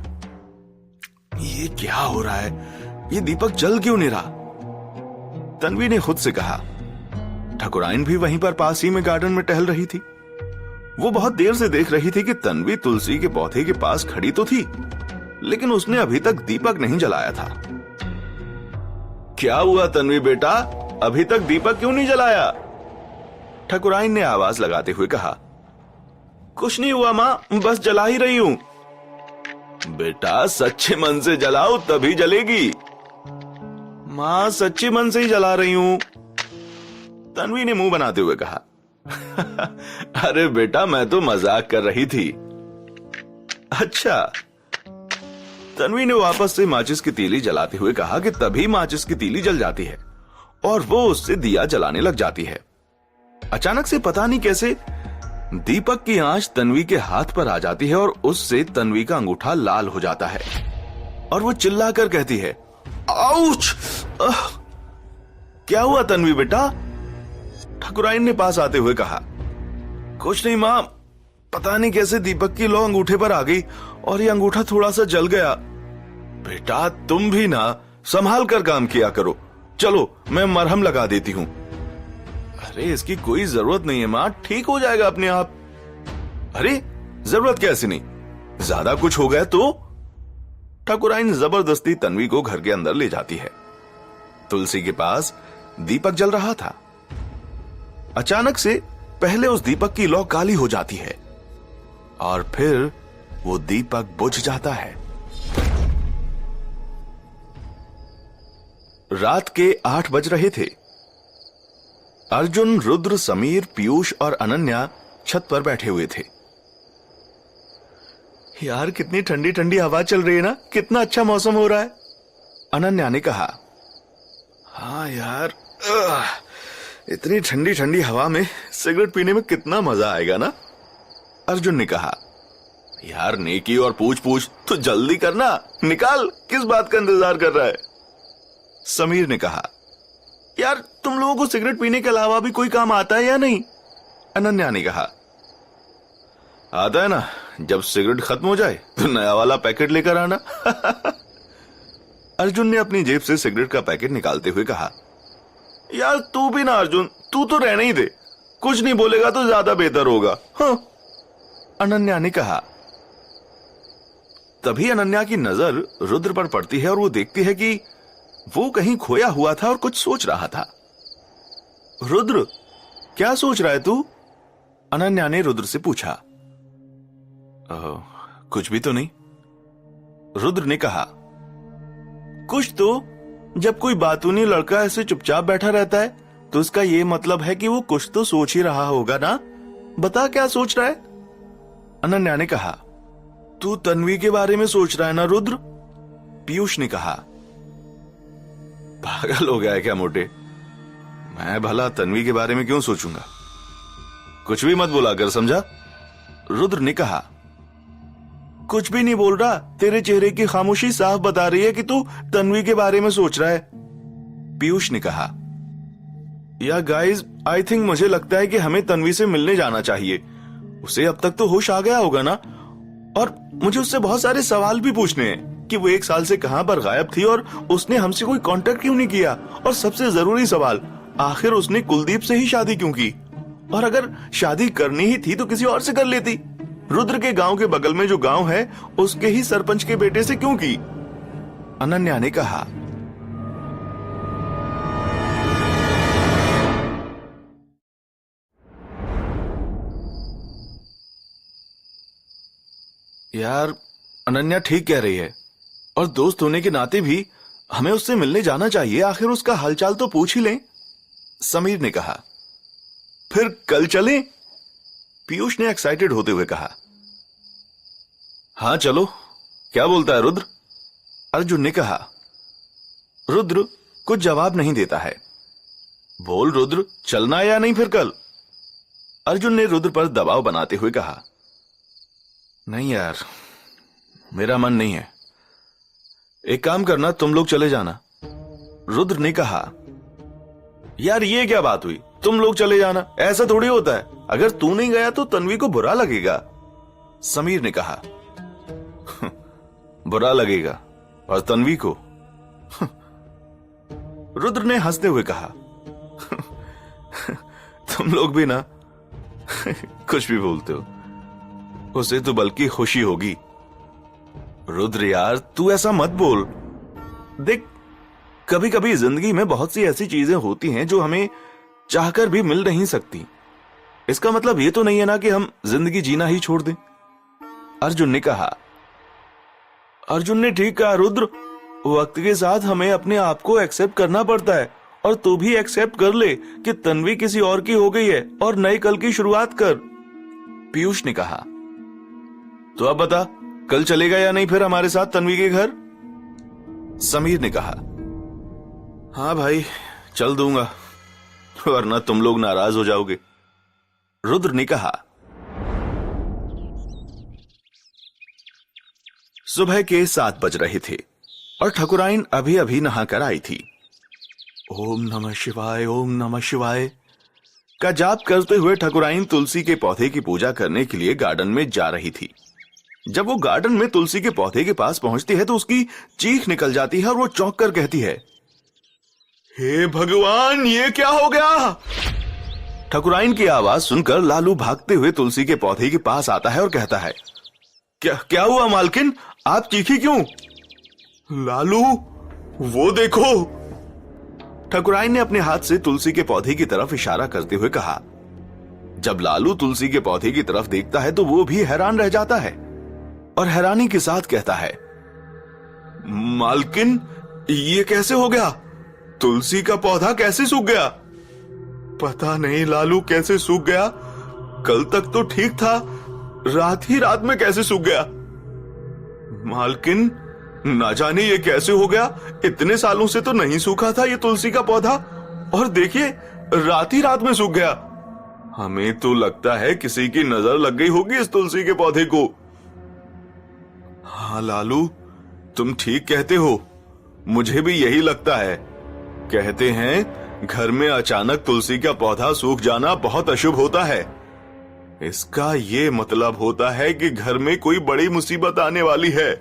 ये क्या हो रहा है, ये दीपक जल क्यों नहीं रहा? तन्वी ने खुद से कहा। ठकुराइन भी वहीं पर पास ही में गार्डन में टहल रही थी। वो बहुत देर से देख रही थी कि तन्वी तुलसी के पौधे के पास खड़ी तो थी, लेकिन उसने अभी तक दीपक नहीं जलाया था। क्या हुआ तन्वी बेटा, अभी तक दीपक क्यों नहीं जलाया? ठकुराइन ने आवाज लगाते हुए कहा। कुछ नहीं हुआ मां, बस जला ही रही हूं। बेटा सच्चे मन से जलाओ तभी जलेगी। मां सच्चे मन से ही जला रही हूं, तन्वी ने मुंह बनाते हुए कहा। अरे बेटा, मैं तो मजाक कर रही थी। अच्छा। तन्वी ने वापस से माचिस की तीली जलाते हुए कहा कि तभी माचिस की तीली जल जाती है और वो उससे दिया जलाने लग जाती है। अचानक से पता नहीं कैसे दीपक की आंच तन्वी के हाथ पर आ जाती है और उससे तन्वी का अंगूठा लाल हो जाता है और वो चिल्लाकर कहती है, आउच! क्या हुआ तन्वी बेटा? ठकुराइन ने पास आते हुए कहा। कुछ नहीं मां, पता नहीं कैसे दीपक की लौ अंगूठे पर आ गई और ये अंगूठा थोड़ा सा जल गया। बेटा तुम भी ना संभाल कर काम किया करो, चलो मैं मरहम लगा देती हूं। अरे इसकी कोई जरूरत नहीं है मां, ठीक हो जाएगा अपने आप। अरे जरूरत कैसे नहीं, ज्यादा कुछ हो गया तो? ठकुराइन जबरदस्ती तन्वी को घर के अंदर ले जाती है। तुलसी के पास दीपक जल रहा था। अचानक से पहले उस दीपक की लौ काली हो जाती है और फिर वो दीपक बुझ जाता है। रात के 8 बज रहे थे। अर्जुन, रुद्र, समीर, पीयूष और अनन्या छत पर बैठे हुए थे। यार कितनी ठंडी ठंडी हवा चल रही है ना, कितना अच्छा मौसम हो रहा है। अनन्या ने कहा। हाँ यार, इतनी ठंडी ठंडी हवा में सिगरेट पीने में कितना मजा आएगा ना। अर्जुन ने कहा। यार नेकी और पूछ पूछ तो जल्दी करना, निकाल, किस बात का इंतजार कर रहा है। समीर ने कहा। यार तुम लोगों को सिगरेट पीने के अलावा भी कोई काम आता है या नहीं। अनन्या ने कहा। आता है ना, जब सिगरेट खत्म हो जाए तो नया वाला पैकेट लेकर आना। अर्जुन ने अपनी जेब से सिगरेट का पैकेट निकालते हुए कहा। यार तू भी ना अर्जुन, तू तो रहने ही दे, कुछ नहीं बोलेगा तो ज्यादा बेहतर होगा। हाँ, अनन्या ने कहा। तभी अनन्या की नजर रुद्र पर पड़ती है और वो देखती है कि वो कहीं खोया हुआ था और कुछ सोच रहा था। रुद्र, क्या सोच रहा है तू? अनन्या ने रुद्र से पूछा। कुछ भी तो नहीं, रुद्र ने कहा। कुछ तो, जब कोई बातूनी लड़का ऐसे चुपचाप बैठा रहता है तो उसका ये मतलब है कि वो कुछ तो सोच ही रहा होगा ना। बता क्या सोच रहा है। अनन्या ने कहा। तू तन्वी के बारे में सोच रहा है ना रुद्र। पीयूष ने कहा। पागल हो गया है क्या मोटे, मैं भला तन्वी के बारे में क्यों सोचूंगा, कुछ भी मत बोला कर, समझा। रुद्र ने कहा। कुछ भी नहीं बोल रहा, तेरे चेहरे की खामोशी साफ बता रही है कि तू तन्वी के बारे में सोच रहा है। पीयूष ने कहा। या गाइस, आई थिंक मुझे लगता है कि हमें तन्वी से मिलने जाना चाहिए। उसे अब तक तो होश आ गया होगा ना, और मुझे उससे बहुत सारे सवाल भी पूछने हैं कि वो 1 साल से कहां पर गायब थी और उसने हमसे कोई कांटेक्ट क्यों नहीं किया, और सबसे जरूरी सवाल, आखिर उसने कुलदीप से ही शादी क्यों की, और अगर शादी करनी ही थी तो किसी और से कर लेती। रुद्र के गांव के बगल में जो गांव है उसके ही सरपंच के बेटे से क्यों की। अनन्या ने कहा। यार अनन्या ठीक कह रही है, और दोस्त होने के नाते भी हमें उससे मिलने जाना चाहिए, आखिर उसका हालचाल तो पूछ ही लें। समीर ने कहा। फिर कल चलें? पीयूष ने एक्साइटेड होते हुए कहा। हाँ चलो, क्या बोलता है रुद्र? अर्जुन ने कहा। रुद्र कुछ जवाब नहीं देता है। बोल रुद्र, चलना है या नहीं फिर कल? अर्जुन ने रुद्र पर दबाव बनाते हुए कहा। नहीं यार, मेरा मन नहीं है, एक काम करना, तुम लोग चले जाना। रुद्र ने कहा। यार ये क्या बात हुई, तुम लोग चले जाना, ऐसा थोड़ी होता है, अगर तू नहीं गया तो तन्वी को बुरा लगेगा। समीर ने कहा। बुरा लगेगा, और तन्वी को? रुद्र ने हंसते हुए कहा। तुम लोग भी ना कुछ भी बोलते हो, उसे तो बल्कि खुशी होगी। रुद्र यार तू ऐसा मत बोल, देख कभी कभी जिंदगी में बहुत सी ऐसी चीजें होती हैं जो हमें चाहकर भी मिल नहीं सकती। इसका मतलब ये तो नहीं है ना कि हम जिंदगी जीना ही छोड़ दें। अर्जुन ने कहा। अर्जुन ने ठीक कहा रुद्र, वक्त के साथ हमें अपने आप को एक्सेप्ट करना पड़ता है, और तू भी एक्सेप्ट कर ले कि तन्वी किसी और की हो गई है और नए कल की शुरुआत कर। पीयूष ने कहा। तो अब बता, कल चलेगा या नहीं फिर हमारे साथ तन्वी के घर? समीर ने कहा। हाँ भाई, चल दूंगा, वरना तुम लोग नाराज हो जाओगे। रुद्र ने कहा। सुबह के 7 बज रहे थे और ठकुराइन अभी अभी नहाकर आई थी। ओम नमः शिवाय, ओम नमः शिवाय का जाप करते हुए ठकुराइन तुलसी के पौधे की पूजा करने के लिए गार्डन में जा रही थी। जब वो गार्डन में तुलसी के पौधे के पास पहुंचती है तो उसकी चीख निकल जाती है और वो चौंक कर कहती है, हे भगवान, ये क्या हो गया? ठकुराइन की आवाज सुनकर लालू भागते हुए तुलसी के पौधे के पास आता है और कहता है, क्या हुआ मालकिन, आप चीखी क्यों? लालू वो देखो। ठकुराइन ने अपने हाथ से तुलसी के पौधे की तरफ इशारा करते हुए कहा। जब लालू तुलसी के पौधे की तरफ देखता है तो वो भी हैरान रह जाता है और हैरानी के साथ कहता है, मालकिन ये कैसे हो गया? तुलसी का पौधा कैसे सूख गया? पता नहीं लालू कैसे सूख गया, कल तक तो ठीक था, रात ही रात में कैसे सूख गया? मालकिन, ना जाने ये कैसे हो गया। इतने सालों से तो नहीं सूखा था ये तुलसी का पौधा, और देखिए रात ही रात में सूख गया। हमें तो लगता है किसी की नजर लग गई होगी इस तुलसी के पौधे को। हाँ लालू, तुम ठीक कहते हो, मुझे भी यही लगता है। कहते हैं घर में अचानक तुलसी का पौधा सूख जाना बहुत अशुभ होता है। इसका ये मतलब होता है कि घर में कोई बड़ी मुसीबत आने वाली है।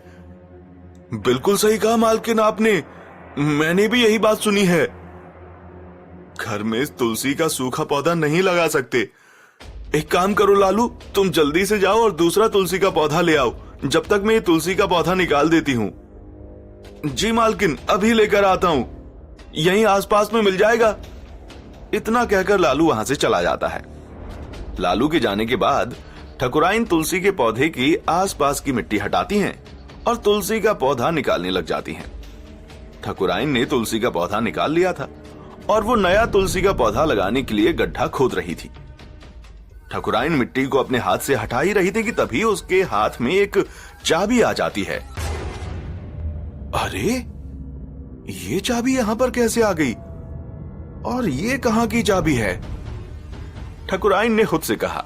बिल्कुल सही कहा मालकिन आपने, मैंने भी यही बात सुनी है। घर में तुलसी का सूखा पौधा नहीं लगा सकते। एक काम करो लालू, तुम जल्दी से जाओ और दूसरा तुलसी का पौधा ले आओ, जब तक मैं ये तुलसी का पौधा निकाल देती हूँ। जी मालकिन, अभी लेकर आता हूँ, यहीं आसपास में मिल जाएगा। इतना कहकर लालू वहां से चला जाता है। लालू के जाने के बाद ठकुराइन तुलसी के पौधे की आसपास की मिट्टी हटाती हैं और तुलसी का पौधा निकालने लग जाती हैं। ठकुराइन ने तुलसी का पौधा निकाल लिया था और वो नया तुलसी का पौधा लगाने के लिए गड्ढा खोद रही थी। ठकुराइन मिट्टी को अपने हाथ से हटा ही रही थी कि तभी उसके हाथ में एक चाबी आ जाती है। अरे, ये चाबी यहां पर कैसे आ गई और ये कहां की चाबी है? ठकुराइन ने खुद से कहा।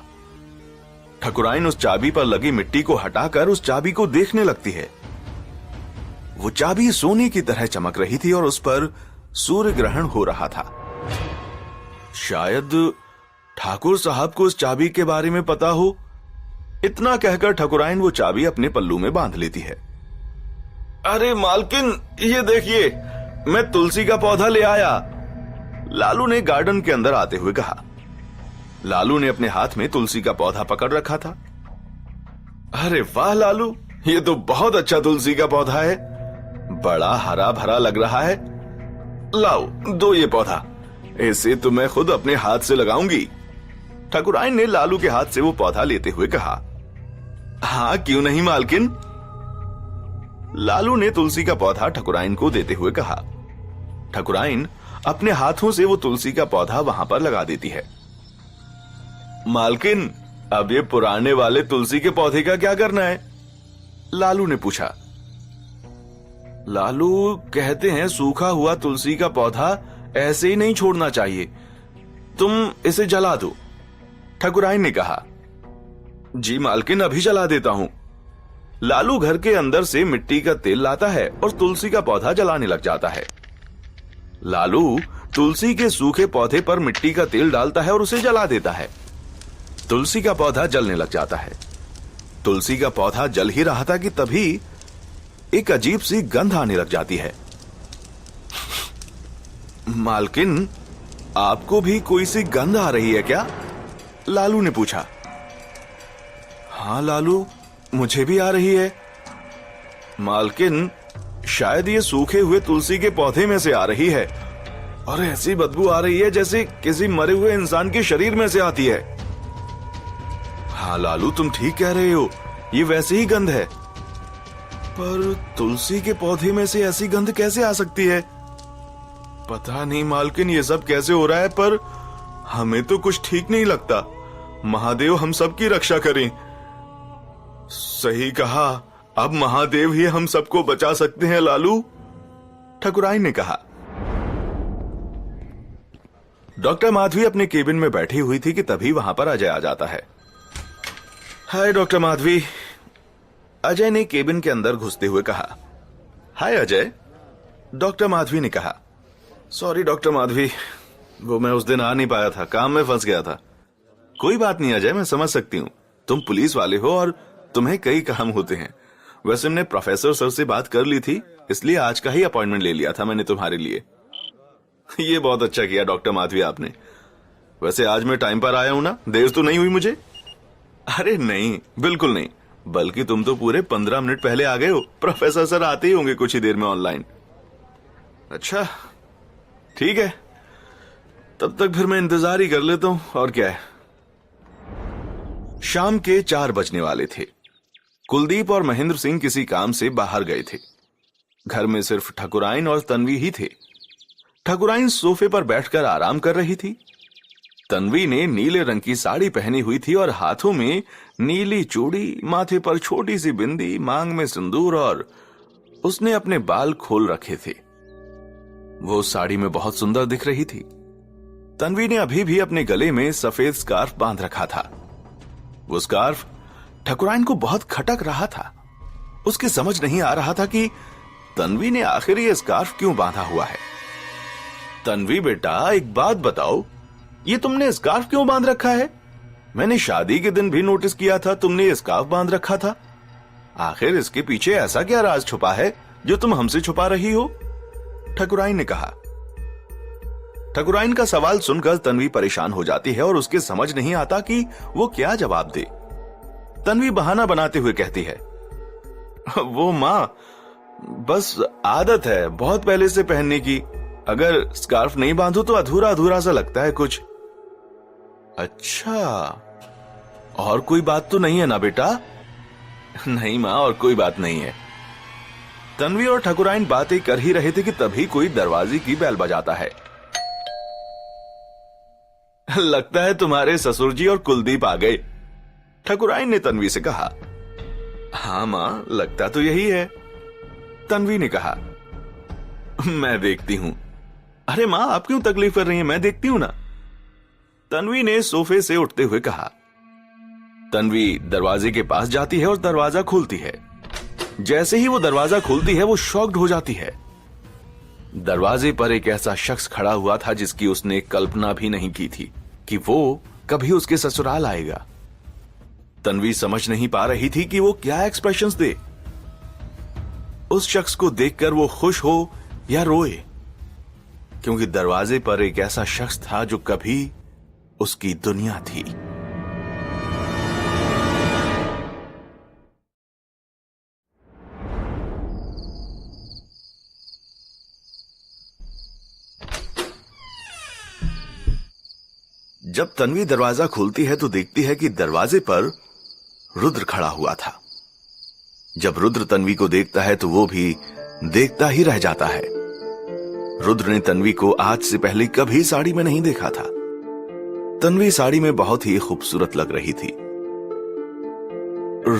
ठकुराइन उस चाबी पर लगी मिट्टी को हटाकर उस चाबी को देखने लगती है। वो चाबी सोने की तरह चमक रही थी और उस पर सूर्य ग्रहण हो रहा था। शायद ठाकुर साहब को उस चाबी के बारे में पता हो। इतना कहकर ठकुराइन वो चाबी अपने पल्लू में बांध लेती है। अरे मालकिन, ये देखिए, मैं तुलसी का पौधा ले आया, लालू ने गार्डन के अंदर आते हुए कहा। लालू ने अपने हाथ में तुलसी का पौधा पकड़ रखा था। अरे वाह लालू, ये तो बहुत अच्छा तुलसी का पौधा है, बड़ा हरा भरा लग रहा है। लाओ, दो ये पौधा, इसे तो मैं खुद अपने हाथ से लगाऊंगी। ठकुराइन ने लालू के हाथ से वो पौधा लेते हुए कहा। हाँ, क्यों नहीं मालकिन। लालू ने तुलसी का पौधा ठकुराइन को देते हुए कहा। ठकुराइन अपने हाथों से वो तुलसी का पौधा वहां पर लगा देती है। मालकिन, अब ये पुराने वाले तुलसी के पौधे का क्या करना है? लालू ने पूछा। लालू कहते हैं सूखा हुआ तुलसी का पौधा ऐसे ही नहीं छोड़ना चाहिए, तुम इसे जला दो। ठकुराइन ने कहा। जी मालकिन, अभी जला देता हूं। लालू घर के अंदर से मिट्टी का तेल लाता है और तुलसी का पौधा जलाने लग जाता है। लालू तुलसी के सूखे पौधे पर मिट्टी का तेल डालता है और उसे जला देता है। तुलसी का पौधा जलने लग जाता है। तुलसी का पौधा जल ही रहा था कि तभी एक अजीब सी गंध आने लग जाती है। मालकिन, आपको भी कोई सी गंध आ रही है क्या? लालू ने पूछा। हाँ लालू, मुझे भी आ रही है। मालकिन, शायद ये सूखे हुए तुलसी के पौधे में से आ रही है और ऐसी बदबू आ रही है जैसे किसी मरे हुए इंसान के शरीर में से आती है। हाँ लालू, तुम ठीक कह रहे हो, ये वैसी ही गंध है, पर तुलसी के पौधे में से ऐसी गंध कैसे आ सकती है? पता नहीं मालकिन, ये सब कैसे हो रहा है, पर हमें तो कुछ ठीक नहीं लगता। महादेव हम सबकी रक्षा करें। सही कहा, अब महादेव ही हम सबको बचा सकते हैं लालू, ठकुराइन ने कहा। डॉक्टर माधवी अपने केबिन में बैठी हुई थी कि तभी वहां पर अजय आ जाता है। हाय डॉक्टर माधवी, अजय ने केबिन के अंदर घुसते हुए कहा। हाय अजय, डॉक्टर माधवी ने कहा। सॉरी डॉक्टर माधवी, वो मैं उस दिन आ नहीं पाया था, काम में फंस गया था। कोई बात नहीं अजय, मैं समझ सकती हूँ, तुम पुलिस वाले हो और तुम्हें कई काम होते हैं। वैसे मैंने प्रोफेसर सर से बात कर ली थी, इसलिए आज का ही अपॉइंटमेंट ले लिया था मैंने तुम्हारे लिए। ये बहुत अच्छा किया डॉक्टर माधवी आपने। वैसे आज मैं टाइम पर आया हूं ना, देर तो नहीं हुई मुझे? अरे नहीं, बिल्कुल नहीं, बल्कि तुम तो पूरे 15 मिनट पहले आ गए हो। प्रोफेसर सर आते ही होंगे कुछ ही देर में ऑनलाइन। अच्छा ठीक है, तब तक फिर मैं इंतजार ही कर लेता हूं, और क्या है। शाम के 4 बजने वाले थे। कुलदीप और महेंद्र सिंह किसी काम से बाहर गए थे। घर में सिर्फ ठकुराइन और तन्वी ही थे। ठकुराइन सोफे पर बैठकर आराम कर रही थी। तन्वी ने नीले रंग की साड़ी पहनी हुई थी और हाथों में नीली चूड़ी, माथे पर छोटी सी बिंदी, मांग में सिंदूर और उसने अपने बाल खोल रखे थे। वो साड़ी में बहुत सुंदर दिख रही थी। तन्वी ने अभी भी अपने गले में सफेद स्कार्फ बांध रखा था। वो स्कार्फ ठकुराइन को बहुत खटक रहा था। उसके समझ नहीं आ रहा था कि तन्वी ने आखिर ये स्कार्फ क्यों बांधा हुआ है। तन्वी बेटा, एक बात बताओ, ये तुमने स्कार्फ क्यों बांध रखा है? मैंने शादी के दिन भी नोटिस किया था तुमने ये स्कार्फ बांध रखा था। आखिर इसके पीछे ऐसा क्या राज छुपा है जो तुम हमसे छुपा रही हो? ठकुराइन ने कहा। ठकुराइन का सवाल सुनकर तन्वी परेशान हो जाती है और उसके समझ नहीं आता कि वो क्या जवाब दे। तन्वी बहाना बनाते हुए कहती है, वो मां, बस आदत है बहुत पहले से पहनने की। अगर स्कार्फ नहीं बांधो तो अधूरा अधूरा सा लगता है कुछ। अच्छा, और कोई बात तो नहीं है ना बेटा? नहीं मां, और कोई बात नहीं है। तन्वी और ठकुराइन बातें कर ही रहे थे कि तभी कोई दरवाजे की बेल बजाता है। लगता है तुम्हारे ससुर जी और कुलदीप आ गए, ठकुराइन ने तन्वी से कहा। हां मां, लगता तो यही है, तन्वी ने कहा। मैं देखती हूं। अरे मां, आप क्यों तकलीफ कर रही हैं? मैं देखती हूं ना, तन्वी ने सोफे से उठते हुए कहा। तन्वी दरवाजे के पास जाती है और दरवाजा खोलती है। जैसे ही वो दरवाजा खोलती है वो शॉक्ड हो जाती है। दरवाजे पर एक ऐसा शख्स खड़ा हुआ था जिसकी उसने कल्पना भी नहीं की थी कि वो कभी उसके ससुराल आएगा। तन्वी समझ नहीं पा रही थी कि वो क्या एक्सप्रेशंस दे। उस शख्स को देखकर वो खुश हो या रोए, क्योंकि दरवाजे पर एक ऐसा शख्स था जो कभी उसकी दुनिया थी। जब तन्वी दरवाजा खोलती है तो देखती है कि दरवाजे पर रुद्र खड़ा हुआ था। जब रुद्र तन्वी को देखता है तो वो भी देखता ही रह जाता है। रुद्र ने तन्वी को आज से पहले कभी साड़ी में नहीं देखा था। तन्वी साड़ी में बहुत ही खूबसूरत लग रही थी।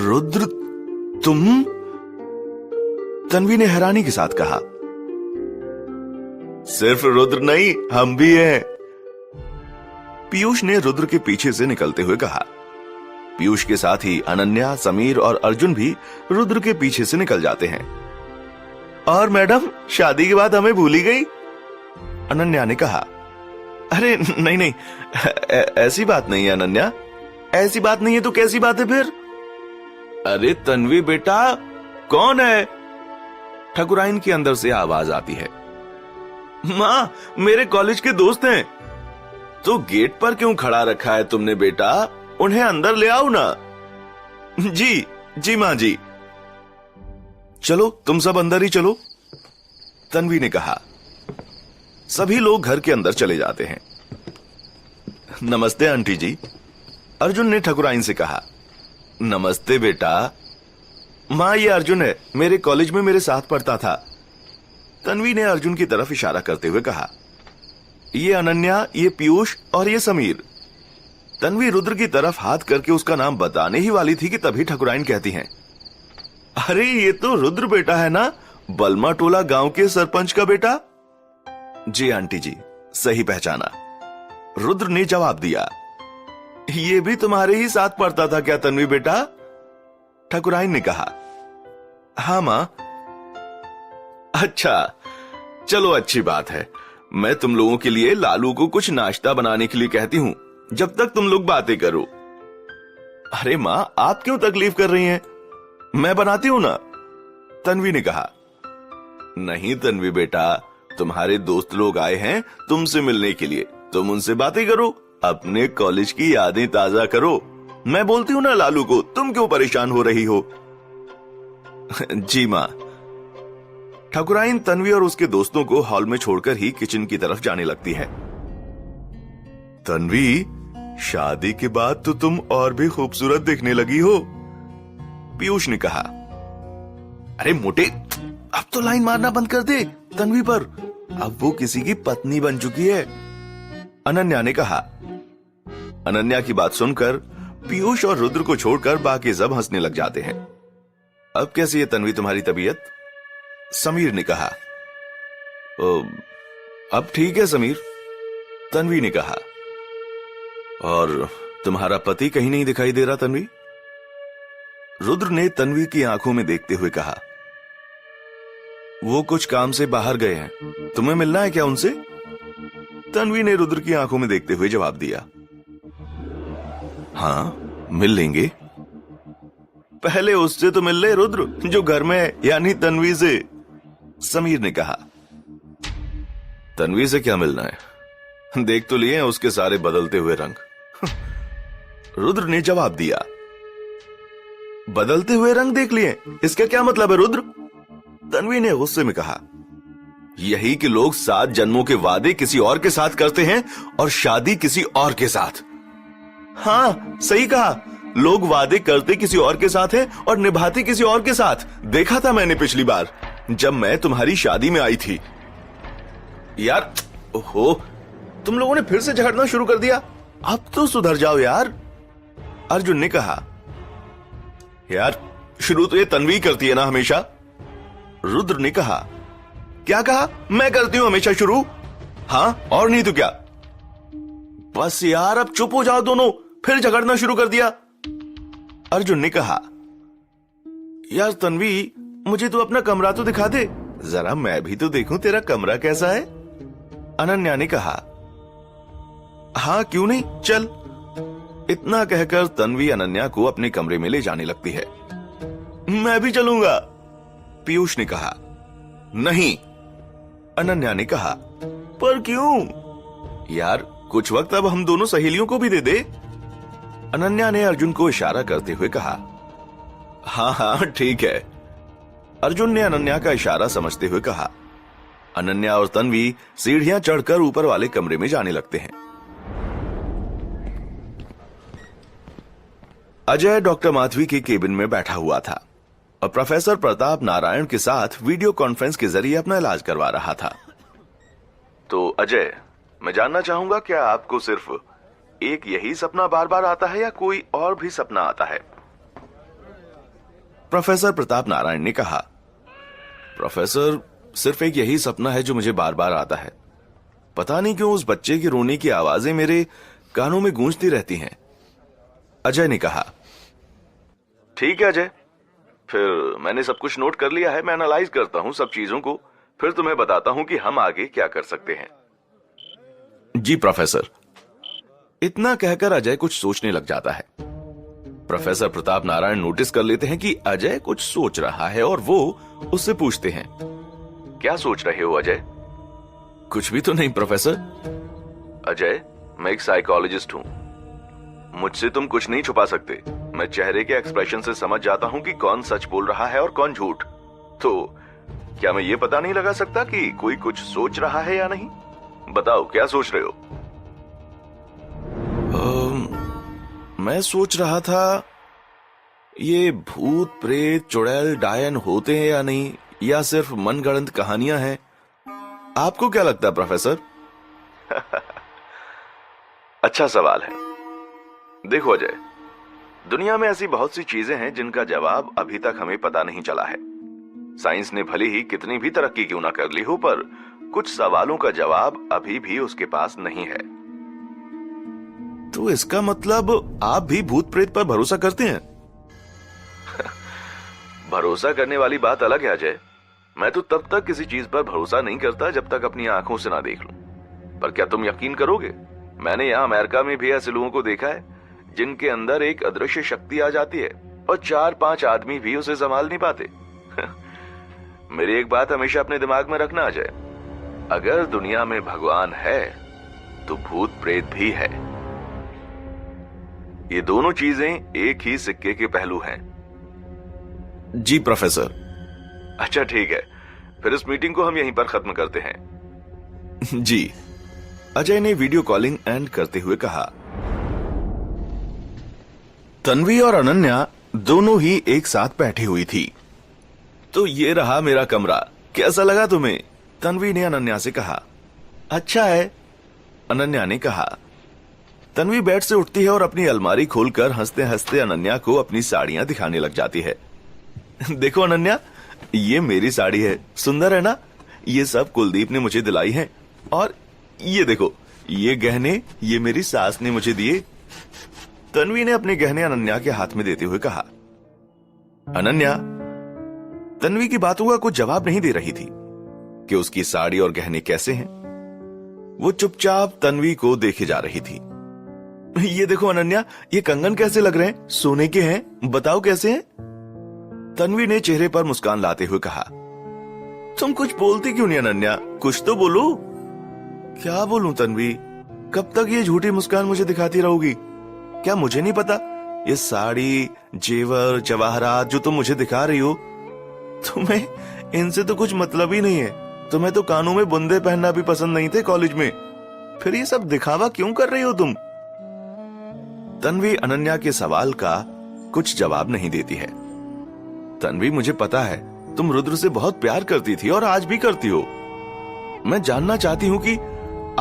रुद्र, तुम? तन्वी ने हैरानी के साथ कहा। सिर्फ रुद्र नहीं, हम भी हैं, पीयूष ने रुद्र के पीछे से निकलते हुए कहा। पीयूष के साथ ही अनन्या, समीर और अर्जुन भी रुद्र के पीछे से निकल जाते हैं। और मैडम, शादी के बाद हमें भूल ही गई, अनन्या ने कहा। अरे नहीं नहीं, ऐसी बात नहीं है अनन्या, ऐसी बात नहीं है तो कैसी बात है फिर? अरे तन्वी बेटा, कौन है? ठकुराइन के अंदर से आवाज आती है। मां, मेरे कॉलेज के दोस्त हैं। तो गेट पर क्यों खड़ा रखा है तुमने बेटा? उन्हें अंदर ले आओ ना। जी जी मां जी। चलो तुम सब अंदर ही चलो, तन्वी ने कहा। सभी लोग घर के अंदर चले जाते हैं। नमस्ते आंटी जी, अर्जुन ने ठकुराइन से कहा। नमस्ते बेटा। मां, ये अर्जुन है, मेरे कॉलेज में मेरे साथ पढ़ता था, तन्वी ने अर्जुन की तरफ इशारा करते हुए कहा। ये अनन्या, ये पीयूष और ये समीर। तन्वी रुद्र की तरफ हाथ करके उसका नाम बताने ही वाली थी कि तभी ठकुराइन कहती हैं, अरे ये तो रुद्र बेटा है ना, बलमा टोला गांव के सरपंच का बेटा। जी आंटी जी, सही पहचाना, रुद्र ने जवाब दिया। ये भी तुम्हारे ही साथ पढ़ता था क्या तन्वी बेटा? ठकुराइन ने कहा। हां मां। अच्छा, चलो अच्छी बात है। मैं तुम लोगों के लिए लालू को कुछ नाश्ता बनाने के लिए कहती हूं, जब तक तुम लोग बातें करो। अरे मां, आप क्यों तकलीफ कर रही हैं? मैं बनाती हूं ना, तन्वी ने कहा। नहीं तन्वी बेटा, तुम्हारे दोस्त लोग आए हैं तुमसे मिलने के लिए, तुम उनसे बातें करो, अपने कॉलेज की यादें ताजा करो। मैं बोलती हूं ना लालू को, तुम क्यों परेशान हो रही हो? जी मां। ठकुराइन तन्वी और उसके दोस्तों को हॉल में छोड़कर ही किचन की तरफ जाने लगती है। तन्वी, शादी के बाद तो तुम और भी खूबसूरत दिखने लगी हो, पीयूष ने कहा। अरे मोटे, अब तो लाइन मारना बंद कर दे तन्वी पर, अब वो किसी की पत्नी बन चुकी है, अनन्या ने कहा। अनन्या की बात सुनकर पीयूष और रुद्र को छोड़कर बाकी सब हंसने लग जाते हैं। अब कैसी है तन्वी तुम्हारी तबीयत? समीर ने कहा। अब ठीक है समीर, तन्वी ने कहा। और तुम्हारा पति कहीं नहीं दिखाई दे रहा तन्वी? रुद्र ने तन्वी की आंखों में देखते हुए कहा। वो कुछ काम से बाहर गए हैं, तुम्हें मिलना है क्या उनसे? तन्वी ने रुद्र की आंखों में देखते हुए जवाब दिया। हाँ मिल लेंगे। पहले उससे तो मिल ले रुद्र, जो घर में है, यानी तन्वी से, समीर ने कहा। तन्वी से क्या मिलना है? देख तो लिए हैं उसके सारे बदलते हुए रंग। रुद्र ने जवाब दिया। बदलते हुए रंग देख लिए? इसका क्या मतलब है रुद्र? तन्वी ने गुस्से में कहा। यही कि लोग 7 जन्मों के वादे किसी और के साथ करते हैं और शादी किसी और के साथ। हाँ सही कहा, लोग वादे करते किसी और के साथ हैं और निभाते किसी और के साथ। देखा था मैंने पिछली बार जब मैं तुम्हारी शादी में आई थी। यार ओहो, तुम लोगों ने फिर से झगड़ना शुरू कर दिया। अब तो सुधर जाओ यार, अर्जुन ने कहा। यार शुरू तो ये तन्वी करती है ना हमेशा, रुद्र ने कहा। क्या कहा? मैं करती हूं हमेशा शुरू? हाँ और नहीं तो क्या। बस यार अब चुप हो जाओ दोनों, फिर झगड़ना शुरू कर दिया, अर्जुन ने कहा। यार तन्वी, मुझे तू अपना कमरा तो दिखा दे जरा, मैं भी तो देखूं तेरा कमरा कैसा है, अनन्या ने कहा। हाँ क्यों नहीं, चल। इतना कहकर तन्वी अनन्या को अपने कमरे में ले जाने लगती है। मैं भी चलूंगा, पीयूष ने कहा। नहीं, अनन्या ने कहा। पर क्यों? यार कुछ वक्त अब हम दोनों सहेलियों को भी दे दे, अनन्या ने अर्जुन को इशारा करते हुए कहा। हाँ हाँ ठीक है, अर्जुन ने अनन्या का इशारा समझते हुए कहा। अनन्या और तन्वी सीढ़ियां चढ़कर ऊपर वाले कमरे में जाने लगते हैं। अजय डॉक्टर माधवी के केबिन में बैठा हुआ था और प्रोफेसर प्रताप नारायण के साथ वीडियो कॉन्फ्रेंस के जरिए अपना इलाज करवा रहा था। तो अजय, मैं जानना चाहूंगा क्या आपको सिर्फ एक यही सपना बार बार आता है या कोई और भी सपना आता है? प्रोफेसर प्रताप नारायण ने कहा। प्रोफेसर, सिर्फ एक यही सपना है जो मुझे बार बार आता है। पता नहीं क्यों उस बच्चे की रोने की आवाजें मेरे कानों में गूंजती रहती हैं, अजय ने कहा। ठीक है अजय, फिर मैंने सब कुछ नोट कर लिया है, मैं एनालाइज करता हूं सब चीजों को, फिर तुम्हें बताता हूं कि हम आगे क्या कर सकते हैं। जी प्रोफेसर। इतना कहकर अजय कुछ सोचने लग जाता है। प्रोफेसर प्रताप नारायण नोटिस कर लेते हैं कि अजय कुछ सोच रहा है और वो उससे पूछते हैं, क्या सोच रहे हो अजय? कुछ भी तो नहीं प्रोफेसर। अजय, मैं एक साइकोलॉजिस्ट हूं, मुझसे तुम कुछ नहीं छुपा सकते। मैं चेहरे के एक्सप्रेशन से समझ जाता हूं कि कौन सच बोल रहा है और कौन झूठ। तो क्या मैं ये पता नहीं लगा सकता कि कोई कुछ सोच रहा है या नहीं? बताओ क्या सोच रहे हो? मैं सोच रहा था ये भूत प्रेत चुड़ैल डायन होते हैं या नहीं, या सिर्फ मनगढ़ंत कहानियां हैं। आपको क्या लगता है प्रोफेसर? अच्छा सवाल है। देखो अजय, दुनिया में ऐसी बहुत सी चीजें हैं जिनका जवाब अभी तक हमें पता नहीं चला है। साइंस ने भले ही कितनी भी तरक्की क्यों ना कर ली हो, पर कुछ सवालों का जवाब अभी भी उसके पास नहीं है। तो इसका मतलब आप भी भूत प्रेत पर भरोसा करते हैं? भरोसा करने वाली बात अलग है अजय। मैं तो तब तक किसी चीज पर भरोसा नहीं करता जब तक अपनी आंखों से ना देख लूं। पर क्या तुम यकीन करोगे, मैंने यहां अमेरिका में भी ऐसे लोगों को देखा है जिनके अंदर एक अदृश्य शक्ति आ जाती है और 4-5 आदमी भी उसे संभाल नहीं पाते। मेरी एक बात हमेशा अपने दिमाग में रखना अजय, अगर दुनिया में भगवान है तो भूत प्रेत भी है। ये दोनों चीजें एक ही सिक्के के पहलू हैं। जी प्रोफेसर। अच्छा ठीक है, फिर इस मीटिंग को हम यहीं पर खत्म करते हैं। जी, अजय ने वीडियो कॉलिंग एंड करते हुए कहा। तन्वी और अनन्या दोनों ही एक साथ बैठी हुई थी। तो ये रहा मेरा कमरा, कैसा लगा तुम्हें? तन्वी ने अनन्या से कहा। अच्छा है, अनन्या ने कहा। तन्वी बेड से उठती है और अपनी अलमारी खोलकर हंसते हंसते अनन्या को अपनी साड़ियां दिखाने लग जाती है। देखो अनन्या, ये मेरी साड़ी है, सुंदर है ना? ये सब कुलदीप ने मुझे दिलाई है। और ये देखो, ये गहने ये मेरी सास ने मुझे दिए। तन्वी ने अपने गहने अनन्या के हाथ में देते हुए कहा। अनन्या तन्वी की बातों का कुछ जवाब नहीं दे रही थी कि उसकी साड़ी और गहने कैसे हैं। वो चुपचाप तन्वी को देखे जा रही थी। ये देखो अनन्या, ये कंगन कैसे लग रहे हैं? सोने के हैं, बताओ कैसे हैं? तन्वी ने चेहरे पर मुस्कान लाते हुए कहा। तुम कुछ बोलती क्यों नहीं अनन्या? कुछ तो बोलो। क्या बोलूं तन्वी? कब तक ये झूठी मुस्कान मुझे दिखाती रहोगी? क्या मुझे नहीं पता? ये साड़ी, जेवर, जवाहरात जो तुम मुझे दिखा रही हो, तुम्हें इनसे तो कुछ मतलब ही नहीं है। तुम्हें तो कानों में बुंदे पहनना भी पसंद नहीं थे कॉलेज में, फिर ये सब दिखावा क्यों कर रही हो तुम? तन्वी अनन्या के सवाल का कुछ जवाब नहीं देती है। तन्वी, मुझे पता है तुम रुद्र से बहुत प्यार करती थी और आज भी करती हो। मैं जानना चाहती हूँ कि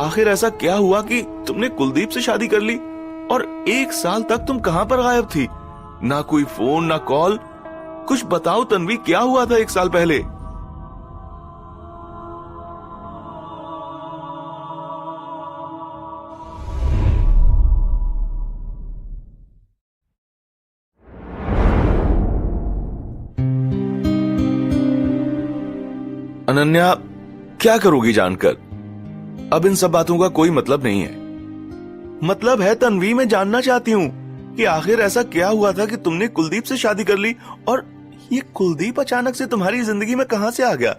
आखिर ऐसा क्या हुआ कि तुमने कुलदीप से शादी कर ली और 1 साल तक तुम कहां पर गायब थी? ना कोई फोन ना कॉल, कुछ बताओ तन्वी, क्या हुआ था 1 साल पहले? अनन्या, क्या करोगी जानकर? अब इन सब बातों का कोई मतलब नहीं है। मतलब है तन्वी, मैं जानना चाहती हूँ कि आखिर ऐसा क्या हुआ था कि तुमने कुलदीप से शादी कर ली और ये कुलदीप अचानक से तुम्हारी जिंदगी में कहां से आ गया?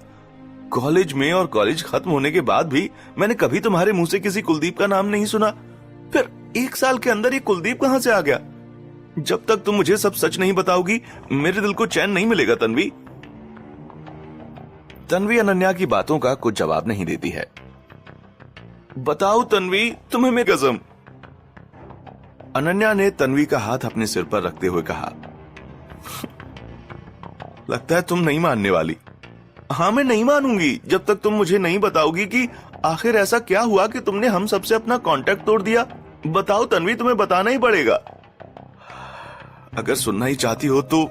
कॉलेज में और कॉलेज खत्म होने के बाद भी मैंने कभी तुम्हारे मुंह से किसी कुलदीप का नाम नहीं सुना। फिर 1 साल के अंदर ये कुलदीप कहां से आ गया? जब तक तुम मुझे सब सच नहीं बताओगी, मेरे दिल को चैन नहीं मिलेगा तन्वी। तन्वी अनन्या की बातों का कुछ जवाब नहीं देती है। बताओ तन्वी, तुम्हें मैं कसम। अनन्या ने तन्वी का हाथ अपने सिर पर रखते हुए कहा। लगता है तुम नहीं मानने वाली। हाँ, मैं नहीं मानूंगी जब तक तुम मुझे नहीं बताओगी कि आखिर ऐसा क्या हुआ कि तुमने हम सबसे अपना कांटेक्ट तोड़ दिया। बताओ तन्वी, तुम्हें बताना ही पड़ेगा। अगर सुनना ही चाहती हो तो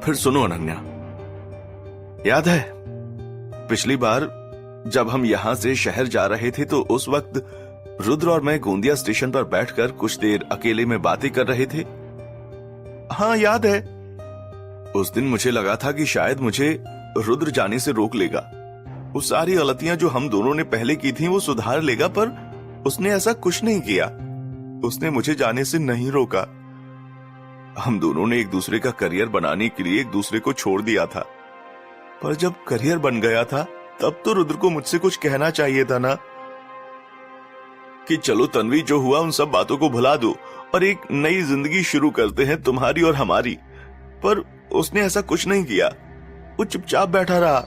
फिर सुनो अनन्या। याद है पिछली बार जब हम यहां से शहर जा रहे थे तो उस वक्त रुद्र और मैं गोंदिया स्टेशन पर बैठकर कुछ देर अकेले में बातें कर रहे थे? हाँ याद है। उस दिन मुझे लगा था कि शायद मुझे रुद्र जाने से रोक लेगा। वो सारी गलतियां जो हम दोनों ने पहले की थी वो सुधार लेगा, पर उसने ऐसा कुछ नहीं किया। उसने मुझे जाने से नहीं रोका। हम दोनों ने एक दूसरे का करियर बनाने के लिए एक दूसरे को छोड़ दिया था, पर जब करियर बन गया था तब तो रुद्र को मुझसे कुछ कहना चाहिए था ना, कि चलो तन्वी, जो हुआ उन सब बातों को भुला दो और एक नई जिंदगी शुरू करते हैं, तुम्हारी और हमारी। पर उसने ऐसा कुछ नहीं किया। वो चुपचाप बैठा रहा।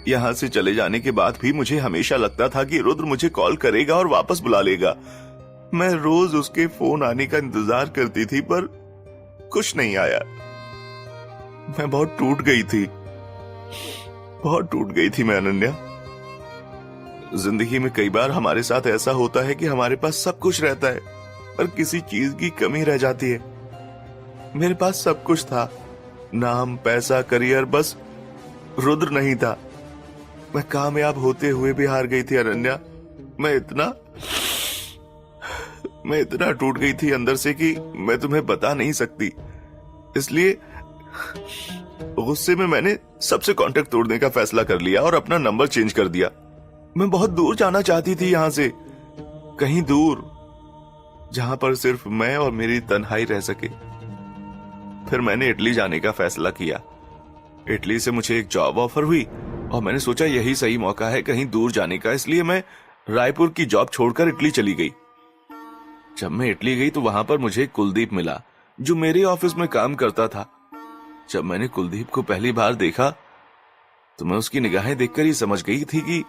यहां से चले जाने के बाद भी मुझे हमेशा लगता था कि रुद्र मुझे कॉल करेगा और वापस बुला लेगा। मैं रोज उसके फोन आने का इंतजार करती थी, पर कुछ नहीं आया। मैं बहुत टूट गई थी, बहुत टूट गई थी मैं अनन्या। जिंदगी में कई बार हमारे साथ ऐसा होता है कि हमारे पास सब कुछ रहता है पर किसी चीज की कमी रह जाती है। मेरे पास सब कुछ था, नाम, पैसा, करियर, बस रुद्र नहीं था। मैं कामयाब होते हुए भी हार गई थी अनन्या। मैं इतना टूट गई थी अंदर से कि मैं तुम्हें बता नहीं सकती। इसलिए गुस्से में मैंने सबसे कांटेक्ट तोड़ने का फैसला कर लिया और अपना नंबर चेंज कर दिया। मैं बहुत दूर जाना चाहती थी यहां से, कहीं दूर जहां पर सिर्फ मैं और मेरी तन्हाई रह सके। फिर मैंने इटली जाने का फैसला किया। इटली से मुझे एक जॉब ऑफर हुई और मैंने सोचा यही सही मौका है कहीं दूर जाने का, इसलिए मैं रायपुर की जॉब छोड़कर इटली चली गई। जब मैं इटली गई तो वहां पर मुझे कुलदीप मिला जो मेरे ऑफिस में काम करता था। जब मैंने कुलदीप को पहली बार देखा तो मैं उसकी निगाहें देखकर ही समझ गई थी कि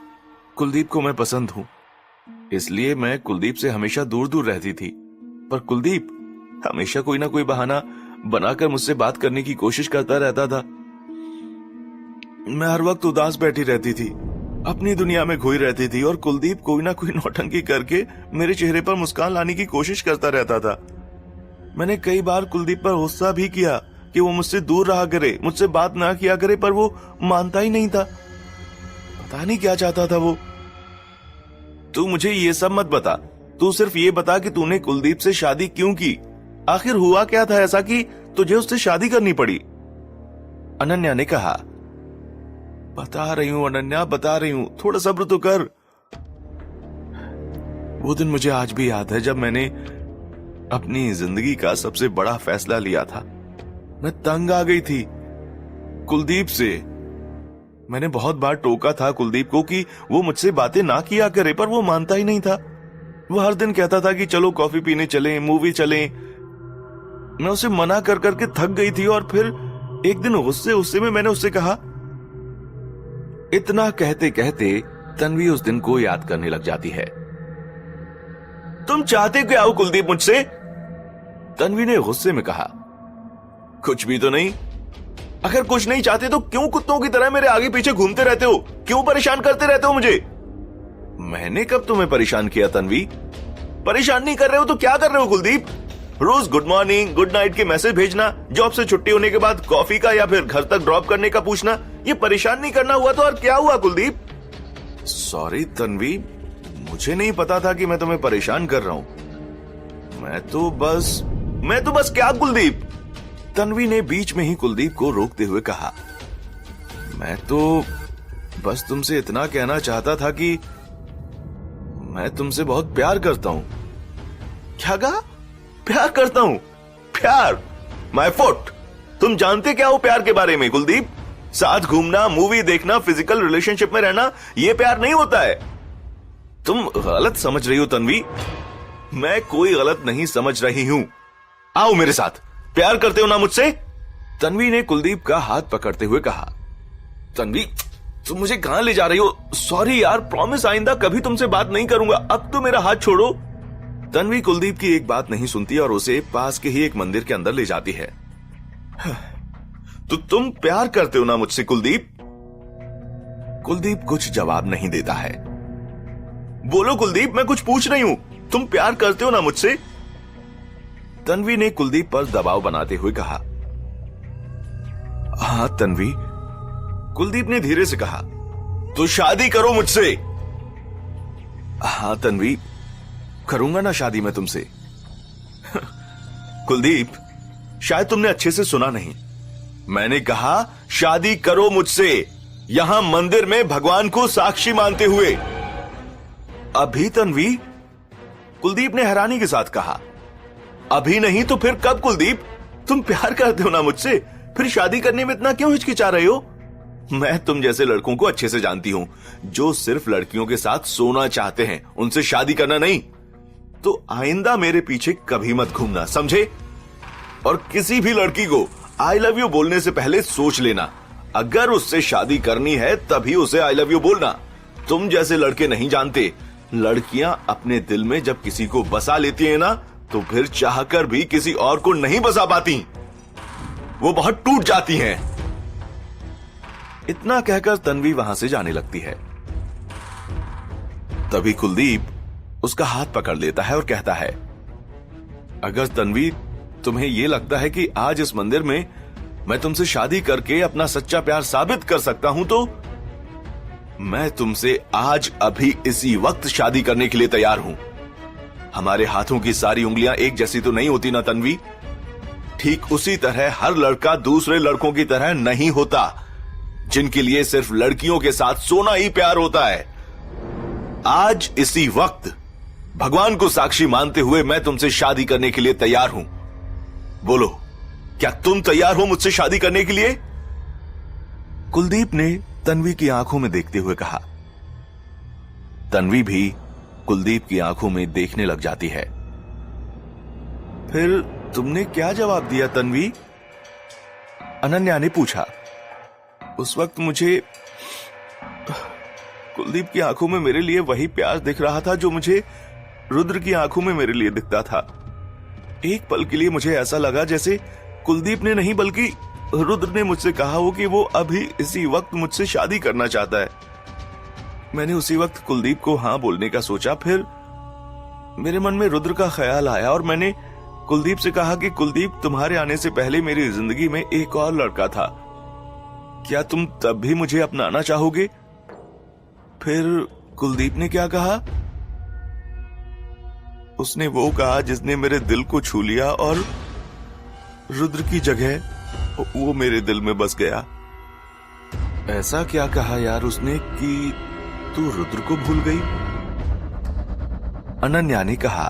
कुलदीप को मैं पसंद हूं। इसलिए मैं कुलदीप से हमेशा दूर दूर रहती थी, पर कुलदीप हमेशा कोई ना कोई बहाना बनाकर मुझसे बात करने की कोशिश करता रहता था। मैं हर वक्त उदास बैठी रहती थी। अपनी दुनिया में खोई रहती थी और कुलदीप कोई ना कोई नौटंकी करके मेरे चेहरे पर मुस्कान लाने की कोशिश करता रहता था। मैंने कई बार कुलदीप पर गुस्सा भी किया कि वो मुझसे दूर रहा करे, मुझसे बात ना किया करे, पर वो मानता ही नहीं था। पता नहीं क्या चाहता था वो। तू मुझे ये सब मत बता, तू सिर्फ ये बता कि तूने कुलदीप से शादी क्यों की। आखिर हुआ क्या था ऐसा कि तुझे उससे शादी करनी पड़ी? अनन्या ने कहा। बता रही हूं अनन्या, बता रही हूं, थोड़ा सब्र तो कर। वो दिन मुझे आज भी याद है जब मैंने अपनी जिंदगी का सबसे बड़ा फैसला लिया था। मैं तंग आ गई थी कुलदीप से। मैंने बहुत बार टोका था कुलदीप को कि वो मुझसे बातें ना किया करे, पर वो मानता ही नहीं था। वो हर दिन कहता था कि चलो कॉफी पीने चलें, मूवी चलें। मैं उसे मना कर करके थक गई थी और फिर एक दिन गुस्से में मैंने उससे कहा। इतना कहते कहते तन्वी उस दिन को याद करने लग जाती है। तुम चाहते क्या हो कुलदीप मुझसे? तन्वी ने गुस्से में कहा। कुछ भी तो नहीं। अगर कुछ नहीं चाहते तो क्यों कुत्तों की तरह मेरे आगे पीछे घूमते रहते हो? क्यों परेशान करते रहते हो मुझे? मैंने कब तुम्हें परेशान किया तन्वी? परेशान नहीं कर रहे हो तो क्या कर रहे हो कुलदीप? रोज गुड मॉर्निंग गुड नाइट के मैसेज भेजना, जॉब से छुट्टी होने के बाद कॉफी का या फिर घर तक ड्रॉप करने का पूछना, ये परेशान नहीं करना हुआ तो और क्या हुआ कुलदीप? सॉरी तन्वी, मुझे नहीं पता था कि मैं तुम्हें परेशान कर रहा हूं। मैं तो बस क्या कुलदीप? तन्वी ने बीच में ही कुलदीप को रोकते हुए कहा। मैं तो बस तुमसे इतना कहना चाहता था कि मैं तुमसे बहुत प्यार करता हूं। क्या कहा? प्यार करता हूं? प्यार? My foot. तुम जानते क्या हो प्यार के बारे में कुलदीप? साथ घूमना, मूवी देखना, फिजिकल रिलेशनशिप में रहना, ये प्यार नहीं होता है। तुम गलत समझ रही हो तन्वी। मैं कोई गलत नहीं समझ रही हूं। आओ मेरे साथ। प्यार करते हो ना मुझसे? तन्वी ने कुलदीप का हाथ पकड़ते हुए कहा। तन्वी, तुम मुझे कहां ले जा रही हो? सॉरी यार, प्रॉमिस आइंदा कभी तुमसे बात नहीं करूंगा। अब तो मेरा हाथ छोड़ो। तन्वी कुलदीप की एक बात नहीं सुनती और उसे पास के ही एक मंदिर के अंदर ले जाती है। तो तुम प्यार करते हो ना मुझसे कुलदीप? कुलदीप कुछ जवाब नहीं देता है। बोलो कुलदीप, मैं कुछ पूछ रही हूं। तुम प्यार करते हो ना मुझसे? तन्वी ने कुलदीप पर दबाव बनाते हुए कहा। हाँ तन्वी, कुलदीप ने धीरे से कहा। तो शादी करो मुझसे। हाँ तन्वी, करूंगा ना शादी मैं तुमसे। कुलदीप, शायद तुमने अच्छे से सुना नहीं। मैंने कहा शादी करो मुझसे, यहां मंदिर में भगवान को साक्षी मानते हुए। अभी तन्वी? कुलदीप ने हैरानी के साथ कहा। अभी नहीं तो फिर कब कुलदीप? तुम प्यार करते हो ना मुझसे, फिर शादी करने में इतना क्यों हिचकिचा रहे हो? मैं तुम जैसे लड़कों को अच्छे से जानती हूं, जो सिर्फ लड़कियों के साथ सोना चाहते हैं, उनसे शादी करना नहीं। तो आइंदा मेरे पीछे कभी मत घूमना, समझे? और किसी भी लड़की को आई लव यू बोलने से पहले सोच लेना। अगर उससे शादी करनी है तभी उसे आई लव यू बोलना। तुम जैसे लड़के नहीं जानते, लड़कियां अपने दिल में जब किसी को बसा लेती है ना, तो फिर चाहकर भी किसी और को नहीं बसा पाती, वो बहुत टूट जाती हैं। इतना कहकर तन्वी वहां से जाने लगती है। तभी कुलदीप उसका हाथ पकड़ लेता है और कहता है, अगर तन्वी तुम्हें यह लगता है कि आज इस मंदिर में मैं तुमसे शादी करके अपना सच्चा प्यार साबित कर सकता हूं, तो मैं तुमसे आज अभी इसी वक्त शादी करने के लिए तैयार हूं। हमारे हाथों की सारी उंगलियां एक जैसी तो नहीं होती ना तन्वी। ठीक उसी तरह हर लड़का दूसरे लड़कों की तरह नहीं होता, जिनके लिए सिर्फ लड़कियों के साथ सोना ही प्यार होता है। आज इसी वक्त भगवान को साक्षी मानते हुए मैं तुमसे शादी करने के लिए तैयार हूं। बोलो, क्या तुम तैयार हो मुझसे शादी करने के लिए? कुलदीप ने तन्वी की आंखों में देखते हुए कहा। तन्वी भी कुलदीप की आंखों में देखने लग जाती है। फिर तुमने क्या जवाब दिया तन्वी? अनन्या ने पूछा। उस वक्त मुझे कुलदीप की आंखों में मेरे लिए वही प्यार दिख रहा था जो मुझे रुद्र की आंखों में मेरे लिए दिखता था। एक पल के लिए मुझे ऐसा लगा जैसे कुलदीप ने नहीं बल्कि रुद्र ने मुझसे कहा हो कि वो अभी इसी वक्त मुझसे शादी करना चाहता है। मैंने उसी वक्त कुलदीप को हाँ बोलने का सोचा। फिर मेरे मन में रुद्र का ख्याल आया और मैंने कुलदीप से कहा कि कुलदीप, तुम्हारे आने से पहले मेरी जिंदगी में एक और लड़का था, क्या तुम तब भी मुझे अपनाना चाहोगे? फिर कुलदीप ने क्या कहा? उसने वो कहा जिसने मेरे दिल को छू लिया और रुद्र की जगह वो मेरे दिल में बस गया। ऐसा क्या कहा यार उसने कि तू रुद्र को भूल गई? अनन्या ने कहा।